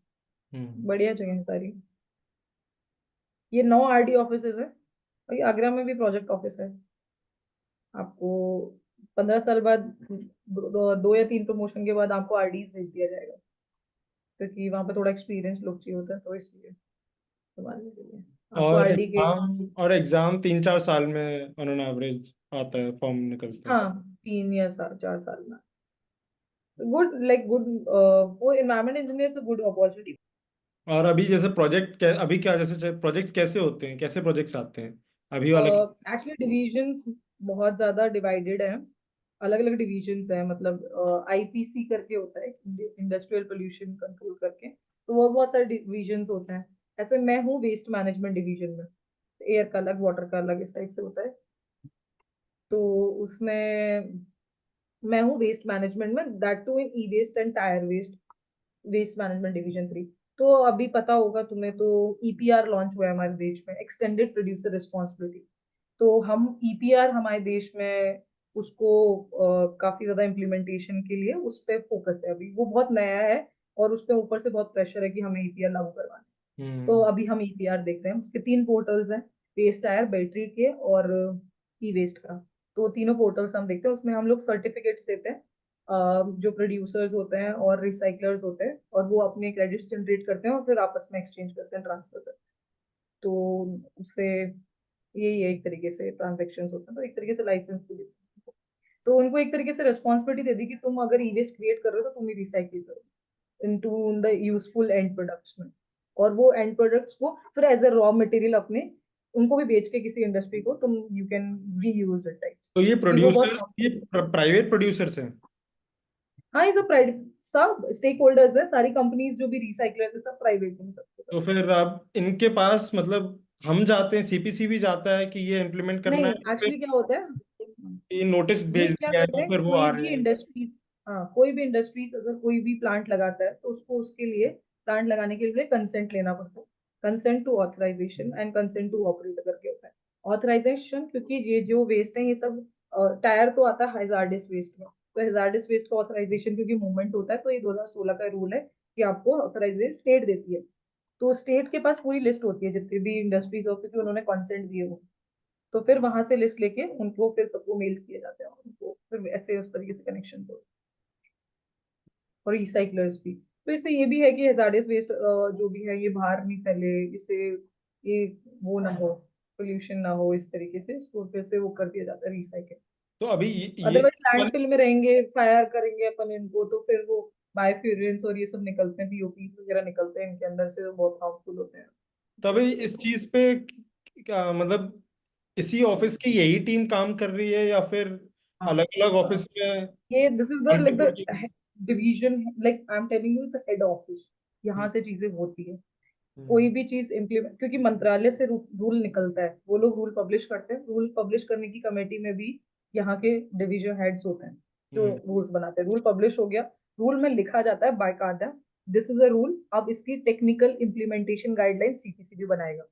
हम्म। बढ़िया जगह है सारी। ये 9 RD ऑफिसेज है, और ये आगरा में भी प्रोजेक्ट ऑफिस है। आपको 15 साल बाद, 2 या 3 प्रमोशन के बाद आपको RDs भेज दिया जाएगा, क्योंकि वहां पे थोड़ा एक्सपीरियंस लोग चाहिए होता है, तो इसलिए संभालने के लिए आपको और RD के। एग्जाम 3-4 साल में ऑन एन एवरेज आता है, फॉर्म निकलते हैं। हाँ 3 या 4 साल में। गुड लाइक गुड, वो एनवायरमेंट इंजीनियर से गुड अपॉर्चुनिटी। और अभी जैसे अभी क्या जैसे प्रोजेक्ट्स कैसे होते हैं, कैसे प्रोजेक्ट्स आते हैं अभी वाले? एक्चुअली डिविजन्स बहुत ज्यादा डिवाइडेड है, अलग अलग डिविजन्स है। मतलब IPC करके होता है, इंडस्ट्रियल पोल्यूशन कंट्रोल करके, तो वो बहुत सारे डिविजन्स होते हैं। ऐसे मैं हूँ वेस्ट मैनेजमेंट डिवीजन में, एयर का अलग, वाटर का अलग, इस टाइप से होता है। तो उसमें मैं हूँ वेस्ट मैनेजमेंट में, that too in e waste and tyre waste, waste management division 3। तो अभी पता होगा तुम्हें, तो EPR लॉन्च हुआ है हमारे देश में, एक्सटेंडेड प्रोड्यूसर रिस्पॉन्सिबिलिटी। तो हम EPR हमारे देश में उसको काफी ज्यादा इम्प्लीमेंटेशन के लिए उस पर फोकस है अभी, वो बहुत नया है, और उस पर ऊपर से बहुत प्रेशर है कि हमें EPR लागू करवाना है। तो हम्म। अभी हम EPR देख रहे हैं, उसके 3 पोर्टल्स हैं, वेस्ट टायर, बैटरी के और ई वेस्ट का। तो तीनों पोर्टल्स हम देखते हैं, उसमें हम लोग सर्टिफिकेट्स देते हैं, जो प्रोड्यूसर्स होते हैं और रिसाइकलर्स होते हैं, और वो अपने क्रेडिट्स जनरेट करते हैं और फिर आपस में एक्सचेंज करते हैं, ट्रांसफर करते हैं। तो उससे यही है, एक तरीके से ट्रांजेक्शन होते हैं, तो एक तरीके से लाइसेंस भी देते हैं। तो उनको एक तरीके से रिस्पॉन्सिबिलिटी दे दी कि तुम अगर ई वेस्ट क्रिएट कर रहे हो तो तुम ही रिसाइकिल करो into the useful and products में, और वो एंड प्रोडक्ट्स को फिर एज अ रॉ मटेरियल अपने उनको भी बेच के किसी इंडस्ट्री को तुम you can reuse it types. तो ये कि वो बहुत प्रोड्यूसर्स, ये प्राइवेट प्रोड्यूसर्स हैं? हाँ, ये सब प्राइवेट, सब स्टेक होल्डर्स है, सारी कंपनीज जो भी रिसाइकलर्स है सब प्राइवेट है सब। तो फिर अब इनके पास मतलब हम जाते हैं, सीपीसीबी जाता है कि ये इम्प्लीमेंट करना नहीं, है, या फिर एक्चुअली क्या होता है, ये नोटिस ये भेज क्या दिया है करते या हैं, फिर वो आ कोई रहे भी हैं? इंडस्ट्रीज, हाँ कोई भी इंडस्ट्रीज अगर कोई भी प्लांट लगाता है तो उसको उसके लिए, प्लांट लगाने के लिए कंसेंट लेना पड़ता है। Consent to authorisation and consent to operate करके होता है। ऑथराइजेशन, क्योंकि ये जो वेस्ट है ये सब, टायर तो आता है हैजार्डियस वेस्ट में, तो हैजार्डियस वेस्ट का ऑथराइजेशन क्योंकि मूवमेंट होता है, तो ये 2016 का रूल है कि आपको ऑथराइजेशन स्टेट देती है। तो स्टेट के पास पूरी लिस्ट होती है जितनी भी इंडस्ट्रीज हो, क्योंकि उन्होंने कंसेंट दिए हो। तो फिर वहां से लिस्ट लेके उनको फिर सबको मेल्स किए जाते हैं, उनको फिर ऐसे उस तरीके से कनेक्शन हो। और रिसाइकलर्स भी, तो इससे ये भी है कि हैजार्डियस वेस्ट जो भी है ये बाहर नहीं फैले, इससे ये वो ना हो, पोल्यूशन ना हो, इस तरीके से इसको फिर से वो कर दिया जाता है रिसाइकिल। तो अभी ये अदरवाइज लैंडफिल में रहेंगे, फायर करेंगे अपन इनको, तो फिर वो बायोफ्यूरेंस और ये सब निकलते हैं, BOPs वगैरह निकलते हैं इनके अंदर से, तो बहुत हार्मफुल होते हैं। तभी इस चीज पे क्या मतलब, इसी ऑफिस की यही टीम काम कर रही है या फिर हाँ, अलग अलग ऑफिस में ये this is the like multiple team? The division, like I am telling you, the head office, यहाँ से चीजें होती है। कोई भी चीज इम्प्लीमेंट, क्योंकि मंत्रालय से रूल निकलता है, वो लोग रूल पब्लिश करते हैं, रूल पब्लिश करने की कमेटी में भी यहाँ के डिवीजन हेड्स होते हैं जो हम्म। रूल्स बनाते हैं। रूल पब्लिश हो गया, रूल में लिखा जाता है बाकायदा, दिस इज अ रूल, अब इसकी टेक्निकल इम्प्लीमेंटेशन गाइडलाइन CPCB बनाएगा,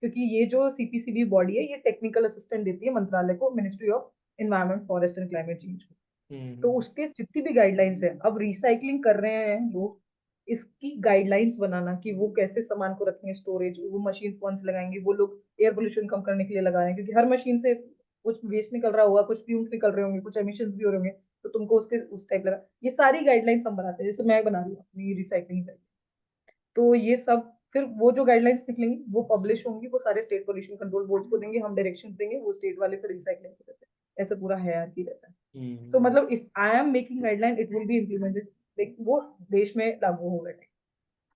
क्योंकि ये जो CPCB बॉडी है ये टेक्निकल असिस्टेंट देती है मंत्रालय को, ministry of environment, forest and climate change को। तो हम्म। उसके जितनी भी गाइडलाइंस है, अब रिसाइकलिंग कर रहे हैं लोग, इसकी गाइडलाइंस बनाना कि वो कैसे सामान को रखेंगे, स्टोरेज, वो मशीन कौन से लगाएंगे, वो लोग एयर पोल्यूशन कम करने के लिए लगा रहे हैं, क्योंकि हर मशीन से कुछ वेस्ट निकल रहा होगा, कुछ फ्यूम्स निकल रहे होंगे, कुछ एमिशंस भी हो रहे होंगे, तो तुमको उसके उस टाइप लगा, ये सारी गाइडलाइंस हम बनाते हैं, जैसे मैं बना रही हूँ अपनी रिसाइकलिंग। तो ये सब फिर वो जो गाइडलाइंस निकलेंगी वो पब्लिश होंगी, वो सारे स्टेट पोल्यूशन कंट्रोल बोर्ड को देंगे, हम डायरेक्शन देंगे, वो स्टेट वाले फिर रिसाइकलिंग करते हैं, ऐसे पूरा हायरार्की रहता है। तो हम्म। मतलब if I am making guideline it will be implemented, like वो देश में लागू होगा।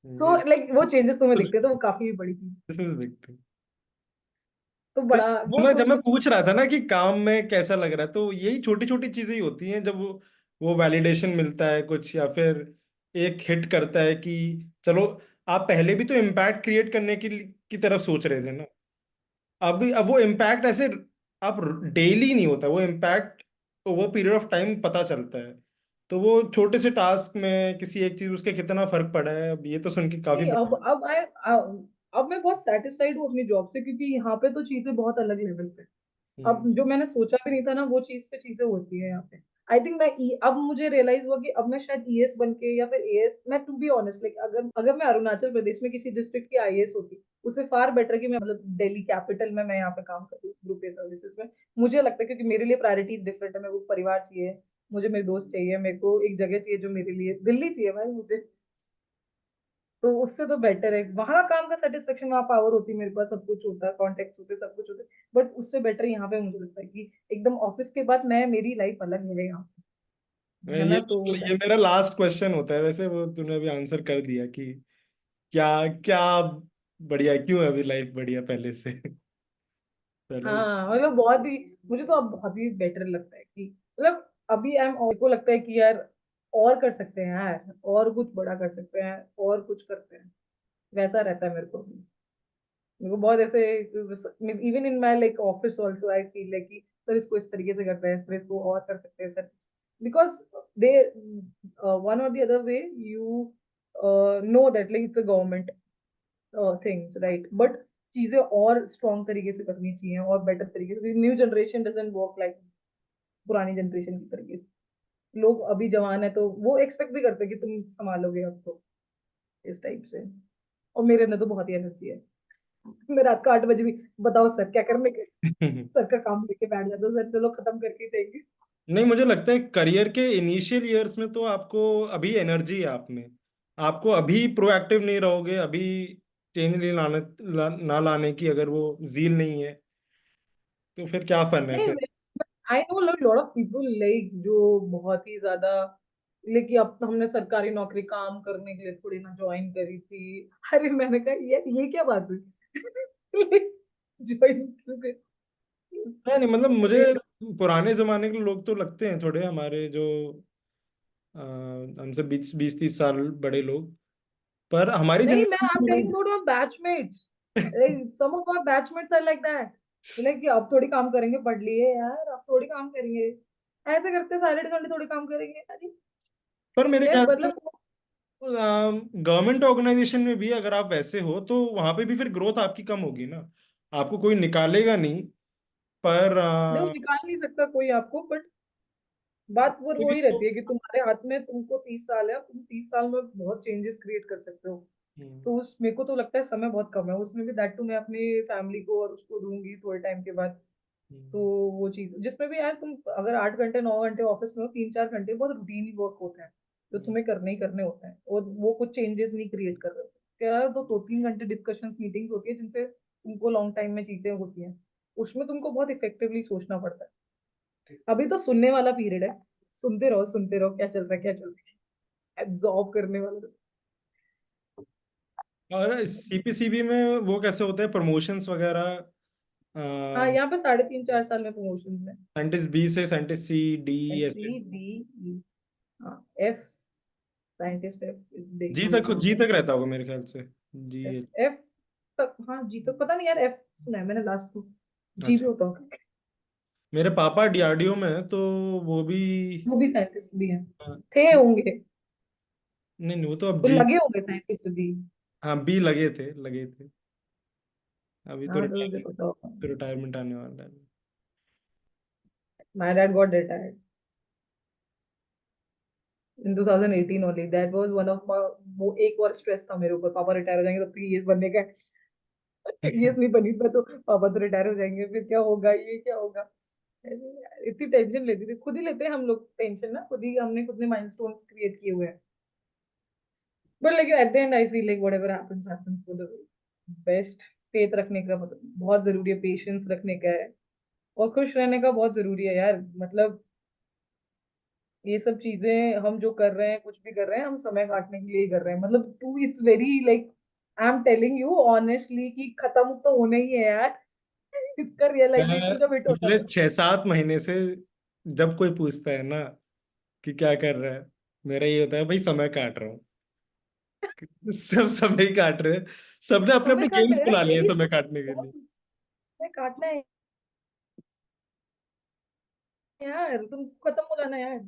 सो ये लाइक वो चेंजेस तुम्हें दिखते हैं, तो वो काफी बड़ी चीज, ऐसे तो दिखते हैं। तो तो बड़ा वो जब सोच मैं के पूछ रहा था ना कि काम में कैसा लग रहा है, तो यही छोटी छोटी चीजें ही होती हैं, जब वो वैलिडेशन मिलता है कुछ, या फिर एक हिट करता है कि चलो आप पहले भी तो इम्पैक्ट क्रिएट करने की तरफ सोच रहे थे ना। अब वो इम्पैक्ट ऐसे आप डेली नहीं होता वो impact, over period of time पता चलता है। तो वो छोटे से टास्क में किसी एक चीज उसके कितना फर्क पड़ा है, अब ये तो सुन के काफी नहीं, बड़ा। अब मैं बहुत सेटिस्फाइड हूँ अपनी जॉब से, क्योंकि यहाँ पे तो चीजें बहुत अलग लेवल पे। अब हम्म। जो मैंने सोचा भी नहीं था ना, वो चीज पे चीजें होती है यहाँ पे। आई थिंक अब मुझे रियलाइज हुआ कि अब मैं शायद ईएस बन के या फिर एएस, मैं टू बी ऑनेस्ट लाइक अगर अगर मैं अरुणाचल प्रदेश में किसी डिस्ट्रिक्ट की आईएएस होती, उससे फार बेटर कि मैं मतलब दिल्ली कैपिटल में मैं यहाँ पे काम कर रही हूँ ग्रुप ए सर्विसेज में। मुझे लगता है क्योंकि मेरे लिए प्रायोरिटीज डिफरेंट है। मेरे को परिवार चाहिए, मुझे मेरे दोस्त चाहिए, मेरे को एक जगह चाहिए जो मेरे लिए, दिल्ली चाहिए भाई मुझे। तो उससे तो बेटर है वहां काम का सेटिस्फेक्शन, वहां पावर होती है मेरे पास, सब कुछ होता है, कॉन्टेक्ट होते हैं, सब कुछ होता है। बट उससे बेटर यहाँ पे मुझे लगता है कि एकदम ऑफिस के बाद मैं, मेरी लाइफ अलग है यहाँ पे, है ये ना? तो ये मेरा लास्ट क्वेश्चन होता है वैसे, वो तूने अभी आंसर कर दिया कि क्या क्या बढ़िया, क्यों है अभी लाइफ बढ़िया पहले से। चलो हाँ मतलब बहुत ही, मुझे तो अब बहुत ही बेटर लगता है कि मतलब अभी आई एम, को लगता है कि यार और कर सकते हैं यार, और कुछ बड़ा कर सकते हैं, और कुछ करते हैं, वैसा रहता है मेरे को भी। मेरे को बहुत ऐसे, even in my like office also I feel like कि सर इसको इस तरीके से करते हैं, सर इसको और कर सकते हैं सर, बिकॉज दे वन और the other way you know that like it's a government things right, but चीजें और स्ट्रॉन्ग तरीके से करनी चाहिए और बेटर तरीके से। New generation doesn't work like पुरानी जनरेशन की तरीके से। लोग अभी जवान है तो वो एक्सपेक्ट भी करते हैं कि तुम संभालोगे अब तो, इस टाइप से। और मेरे अंदर तो बहुत ही एनर्जी है। मैं रात को 8 बजे भी, बताओ सर क्या करने के, सर का काम लेके बैठ जाता हूँ, सर चलो खत्म करके ही देंगे। नहीं, मुझे लगता है करियर के इनिशियल ईयर्स में तो आपको अभी एनर्जी है आप में, आपको अभी प्रोएक्टिव नहीं रहोगे, अभी चेंज नहीं ना लाने की अगर वो जील नहीं है, तो फिर क्या फन है नहीं, फिर। I know lot of people like जो बहुत ही ज्यादा, लेकिन अब तो हमने सरकारी नौकरी काम करने के लिए थोड़ी ना ज्वाइन करी थी। अरे मैंने कहा ये क्या बात हुई, ज्वाइन क्यों करी? नहीं नहीं, मतलब मुझे ये पुराने जमाने के लोग तो लगते हैं थोड़े, हमारे जो हमसे 20-30 साल बड़े लोग, पर हमारी नहीं, मैं I am generation telling about my batchmates, some of my batchmates are like that, like कि अब थोड़ी काम करेंगे, पढ़ लिए यार अब थोड़ी काम करेंगे, ऐसे करते सारे घंटे थोड़ी काम करेंगे। अरे पर मेरे यार ख्याल से मतलब गवर्नमेंट ऑर्गेनाइजेशन में भी अगर आप वैसे हो तो वहां पे भी फिर ग्रोथ आपकी कम होगी ना, आपको कोई निकालेगा नहीं। पर नहीं, वो निकाल नहीं सकता कोई आपको, बट बात वो भी वही तो, रहती है कि तुम्हारे हाथ में, तुमको 30 साल है, तुम 30 साल में बहुत चेंजेस क्रिएट कर सकते हो। हम्म, तो उस मेरे को तो लगता है समय बहुत कम है उसमें भी, दैट टू मैं अपनी फैमिली को और उसको दूंगी थोड़े टाइम के बाद। तो हम्म, वो चीज जिसमें भी यार तुम अगर 8 घंटे 9 घंटे ऑफिस में हो, 3-4 घंटे बहुत रूटीन ही वर्क होता है जो हम्म, तुम्हें करने ही करने होते हैं, और वो कुछ चेंजेस नहीं क्रिएट कर रहे होते यार। तो 2-3 घंटे डिस्कशंस मीटिंग्स होती है जिनसे तुमको लॉन्ग टाइम में चीजें होती हैं, उसमें तुमको बहुत इफेक्टिवली सोचना पड़ता है। अभी तो सुनने वाला पीरियड है, सुनते रहो क्या चल रहा है क्या चल रहा है, एब्जॉर्ब करने वाला। और सीपीसीबी में वो कैसे होते हैं प्रमोशंस वगैरह, हाँ, यहाँ पे 3.5-4 साल में प्रमोशन है। साइंटिस्ट बी से साइंटिस्ट सी डी सी ऐसे। डी ई, हाँ F, scientist F is D, G तक रहता होगा मेरे ख्याल से। जी। एफ एफ तक, हाँ जी तक पता नहीं यार, एफ सुना है मैंने लास्ट को, जी भी अच्छा, होता होगा। मेरे पापा डीआरडीओ में है तो वो भी। वो भी साइंटिस्ट भी हैं, हाँ, थे होंगे, नहीं नहीं, वो तो अब वो जी। लगे होंगे साइंटिस्ट भी। हाँ, बी लगे थे, अभी तो हाँ तो मुझे पता होगा। रिटायरमेंट आने वाला है। My dad got retired in 2018 only, that was one of my, वो एक और स्ट्रेस था मेरे ऊपर, पापा रिटायर हो जाएंगे तो पीएस बनने का। पीएस नहीं बनी मैं तो, पापा तो रिटायर हो जाएंगे फिर क्या होगा, ये क्या होगा। अरे यार, इतनी टेंशन लेती थी, खुद ही लेते हैं हम लोग टेंशन ना, खुद ही हमने खुद ने माइलस्टोन्स क्रिएट किए हुए हैं। बट लेकिन eight the and I feel like whatever happens happens for the best. Faith रखने का मतलब बहुत जरूरी है, पेशेंस रखने का है, और खुश रहने का बहुत जरूरी है यार। मतलब ये सब चीजें हम जो कर रहे हैं, कुछ भी कर रहे हैं, हम समय काटने के लिए ही कर रहे हैं। मतलब टू it's very like, I am telling you honestly कि खत्म तो होना ही है यार। इसका मैं रियलाइजेशन जब हिट होता पिछले है। 6-7 महीने से जब कोई पूछता है ना कि क्या कर रहा है, मेरा ये होता है भाई समय काट रहा हूँ। सब सब नहीं काट रहे, सबने अपने अपने समय काट गेम्स रहे हैं बना लिए हैं यही समय तो, काटने के लिए। समय काटना है यार, तुम खत्म हो जाना यार।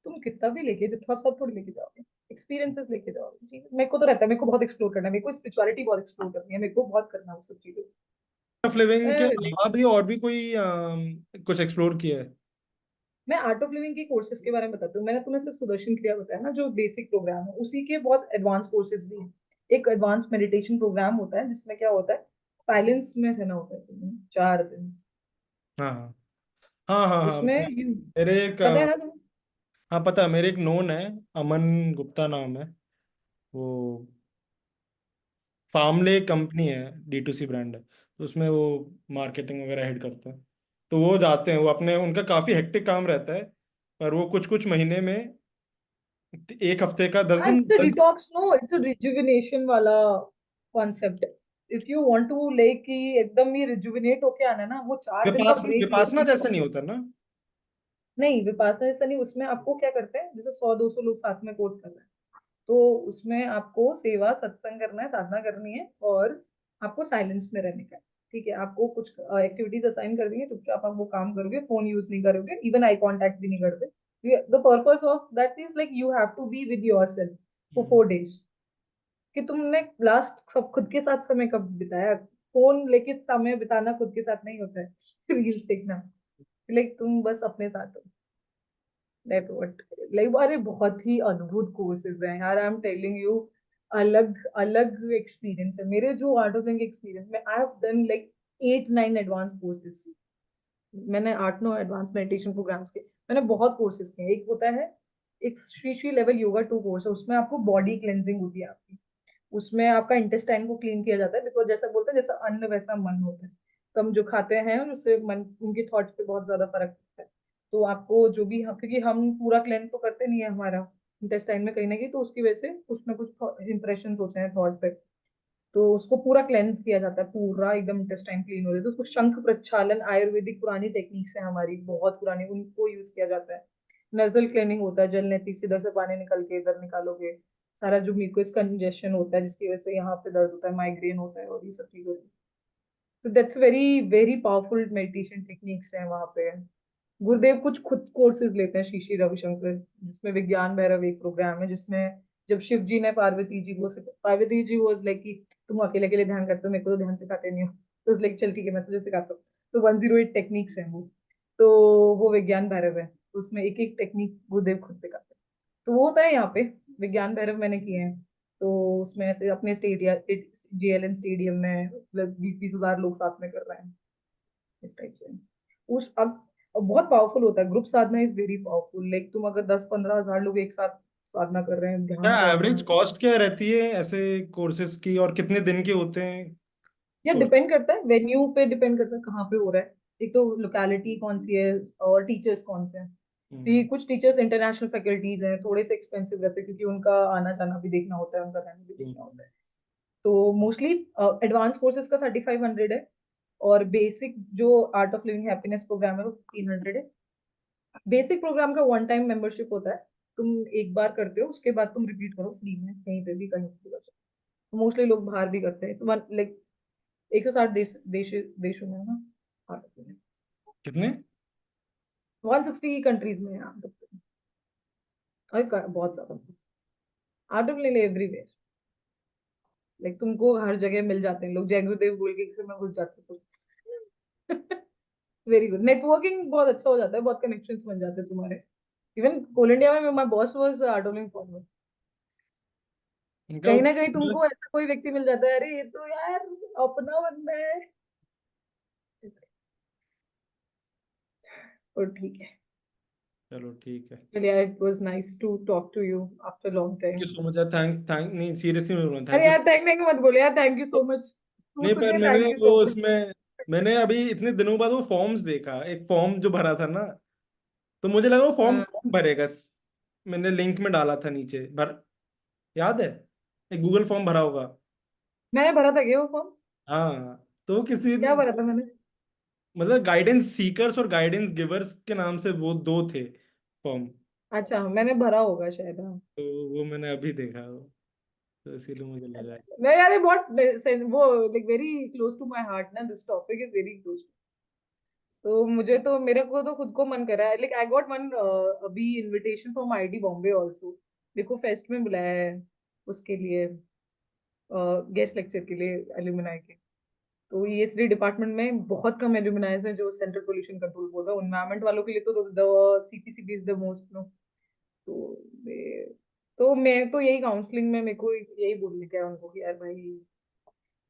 तुम कितना भी लेके जो सब थोड़ी लेके जाओगे, एक्सपीरियंसेस लेके जाओगे जी। मेरे को तो रहता है, मेरे को बहुत एक्सप्लोर करना है, मेरे को स्पिरिचुअलिटी बहुत एक्सप्लोर करनी है, मेरे को बहुत करना है वो सब चीजें। ऑफ लिविंग के मैं अलावा भी और भी कोई कुछ एक्सप्लोर किया है? मैं आर्ट ऑफ लिविंग के कोर्सेज के बारे में बताती हूँ। मैंने तुम्हें सिर्फ सुदर्शन क्रिया बताया ना, जो बेसिक प्रोग्राम है, उसी के बहुत एडवांस कोर्सेज भी हैं। एक एडवांस मेडिटेशन प्रोग्राम होता है जिसमें क्या होता है, साइलेंस में रहना होता है तुम्हें 4 दिन। हाँ हाँ हाँ हाँ हाँ, उसमें यू मेरे एक पता है ना तुम्हें? हाँ पता है, मेरे एक नोन है, अमन गुप्ता नाम है वो, फार्मले कंपनी है, D2C ब्रांड है, तो उसमें वो मार्केटिंग वगैरह हेड करते हैं। तो वो जाते हैं, वो अपने, उनका काफी हेक्टिक काम रहता है, पर वो कुछ कुछ महीने में, एक हफ्ते का 10 दिन it's a detox, no it's a rejuvenation वाला concept. If you want to like कि एकदम ही रिजुविनेट होके आना है ना, वो 4 दिन का ब्रेक लो विपासना एक जैसा नहीं हफ्ते। होता ना? नहीं, विपासना ऐसा नहीं। उसमें आपको क्या करते हैं, जैसे 100-200 लोग साथ में कोर्स कर रहे हैं, तो उसमें आपको सेवा सत्संग करना है, साधना करनी है, और आपको साइलेंस में रहने का है। ठीक है, आपको कुछ एक्टिविटीज असाइन कर देंगे, चुपचाप आप वो काम करोगे, फोन यूज नहीं करोगे, इवन आई कांटेक्ट भी नहीं करते। The purpose of that is like you have to be with yourself for hmm. 4 days। कि तुमने लास्ट सब खुद के साथ समय कब बिताया? फोन लेके समय बिताना खुद के साथ नहीं होता है। रील्स देखना, लाइक तुम बस अपने साथ हो। दैट व्हाट, लाइक अरे बहुत ही अद्भुत कोर्सेज हैं यार, आई एम टेलिंग यू। अलग अलग एक्सपीरियंस है मेरे जो आर्ट ऑफ लिविंग एक्सपीरियंस में। I have done like 8-9 advance courses. मैंने 8-9 एडवांस मेडिटेशन प्रोग्राम्स के, मैंने बहुत कोर्सेज किए। एक होता है, एक श्री श्री लेवल योगा 2 कोर्स है, उसमें आपको बॉडी क्लेंजिंग होती है आपकी। उसमें आपका इंटेस्टाइन को क्लीन किया जाता है, बिकॉज जैसा बोलते हैं, जैसा अन्न वैसा मन होता है। तो हम जो खाते हैं उससे मन, उनके थॉट्स पे बहुत ज्यादा फर्क पड़ता है। तो आपको जो भी क्योंकि हम पूरा क्लेंस तो करते नहीं है हमारा इंटेस्टाइन में कहीं ना कहीं, तो उसकी वजह से कुछ ना कुछ इंप्रेशन होते हैं थॉट पे। तो उसको पूरा क्लेंस किया जाता है, पूरा एकदम इंटेस्टाइन क्लीन हो जाता है। तो उसको शंख प्रक्षालन, आयुर्वेदिक पुरानी टेक्निक्स है हमारी, बहुत पुरानी, उनको यूज किया जाता है। नजल क्लीनिंग होता है, जल नेती से इधर से पानी निकल के इधर निकालोगे। सारा जो म्यूकस कंजेशन होता है जिसकी वजह से यहाँ पे दर्द होता है, माइग्रेन होता है, और ये सब चीजें होती है। तो that's very very powerful meditation techniques हैं वहां पे। गुरुदेव कुछ खुद कोर्सेज लेते हैं, श्री श्री रविशंकर, जिसमें विज्ञान भैरव एक प्रोग्राम है, जिसमें जब शिव जी ने पार्वती जी को, पार्वती जी वॉज लाइक कि तुम अकेले अकेले ध्यान करते हो, मेरे को तो ध्यान सिखाते नहीं हो। तो उस लाइक चल ठीक है, मैं तुझे सिखाता हूँ। तो 108 टेक्निक्स हैं वो। तो वो विज्ञान भैरव है, तो उसमें एक एक टेक्निक गुरुदेव खुद सिखाते हैं। तो वो होता है यहाँ पे, विज्ञान भैरव मैंने किए हैं। तो उसमें ऐसे अपने स्टेडियम, JLN स्टेडियम में मतलब 20-20 हजार लोग साथ में कर रहे हैं, इस टाइप से। उस अब बहुत पावरफुल होता है, group Sadhana is very powerful. Like तुम अगर 10-15 हजार लोग एक साथ साधना कर रहे हैं, क्या ध्यान कर रहे एवरेज हैं। कॉस्ट क्या रहती है ऐसे कोर्सेज की, और कितने दिन के होते हैं या कोर्स? डिपेंड करता है, वेन्यू पे डिपेंड करता है कहाँ पे हो रहा है। एक तो लोकेलिटी कौन सी है, और टीचर्स कौन से हैं। तो ये हम्म। कुछ टीचर्स इंटरनेशनल फैकल्टीज हैं, थोड़े से एक्सपेंसिव रहते हैं, क्योंकि उनका आना जाना भी देखना होता है, उनका रहना भी देखना होता हम्म। है। तो मोस्टली एडवांस कोर्सेज का 3500 है, और बेसिक जो art of living happiness programme है वो 1500 है। बेसिक प्रोग्राम का 1 टाइम मेंबरशिप होता है, तुम एक बार करते हो, उसके बाद तुम रिपीट करो फ्री में, कहीं पे भी कहीं भी कर सकते हो। मोस्टली लोग बाहर भी करते हैं, तो लाइक 160 देशों में है ना, हाँ, कितने? 160 कंट्रीज में है आप सकते हैं। और बहुत ज्यादा art of living everywhere. Like तुमको हर जगह मिल जाते हैं लोग, जय गुरुदेव बोल के किसी में घुस जाते हो। वेरी गुड, नेटवर्किंग बहुत अच्छा हो जाता है, बहुत कनेक्शंस बन जाते हैं तुम्हारे। इवन कोल इंडिया में my boss was art of living follower. उनका कहीं ना कहीं तुमको ऐसा कोई व्यक्ति मिल जाता है, अरे ये तो यार अपना बंदा है। और ठीक है, चलो ठीक है। चलिए, it was nice to talk to you after long thank you time. So much यार, थैंक थैंक नहीं, सीरियसली नहीं बोल रहा, थैंक अरे यू। यार थैंक यू मत बोले यार, थैंक यू सो मच। तू नहीं, पर तुझे मैंने थैंक यू वो सो मच। उसमें, मैंने अभी इतने दिनों बाद वो फॉर्म्स देखा, एक फॉर्म जो भरा था ना, तो मुझे लगा वो फॉर्म हाँ, कौन भरेगा। मैंने लिंक में डाला था नीचे भर, याद है? एक गूगल फॉर्म भरा होगा। मैंने भरा था क्या वो फॉर्म? हाँ, तो किसी, क्या भरा था मैंने? मतलब गाइडेंस सीकर्स और गाइडेंस गिवर्स के नाम से वो दो थे फॉर्म। अच्छा, मैंने भरा होगा शायद, हाँ। तो वो मैंने अभी देखा वो, तो इसीलिए मुझे लगा मैं यार ये बहुत वो like very close to my heart ना, this topic is very close. तो मुझे तो, मेरे को तो खुद को मन कर रहा है, लाइक आई गॉट वन अभी invitation from IT Bombay also. मेरे को फेस्ट में बुलाया है उसके लिए, गेस्ट लेक्चर के लिए एल्यूमिनाई के। तो ईएसडी डिपार्टमेंट में बहुत कम एल्यूमिनाइज है जो सेंट्रल पोल्यूशन कंट्रोल बोर्ड है, एनवायरमेंट वालों के लिए तो the CPCB is the most no. तो मैं तो यही काउंसलिंग में मेरे को यही बोलने का है उनको कि यार भाई,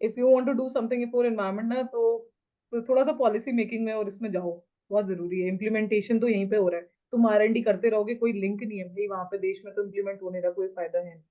if you want to do something for environment ना, तो थोड़ा सा पॉलिसी मेकिंग में और इसमें जाओ, बहुत जरूरी है। इम्प्लीमेंटेशन तो यहीं पे हो रहा है, तुम आर एंड डी करते रहोगे, कोई लिंक नहीं है भाई वहां पे देश में, तो इम्प्लीमेंट होने का कोई फायदा है नहीं।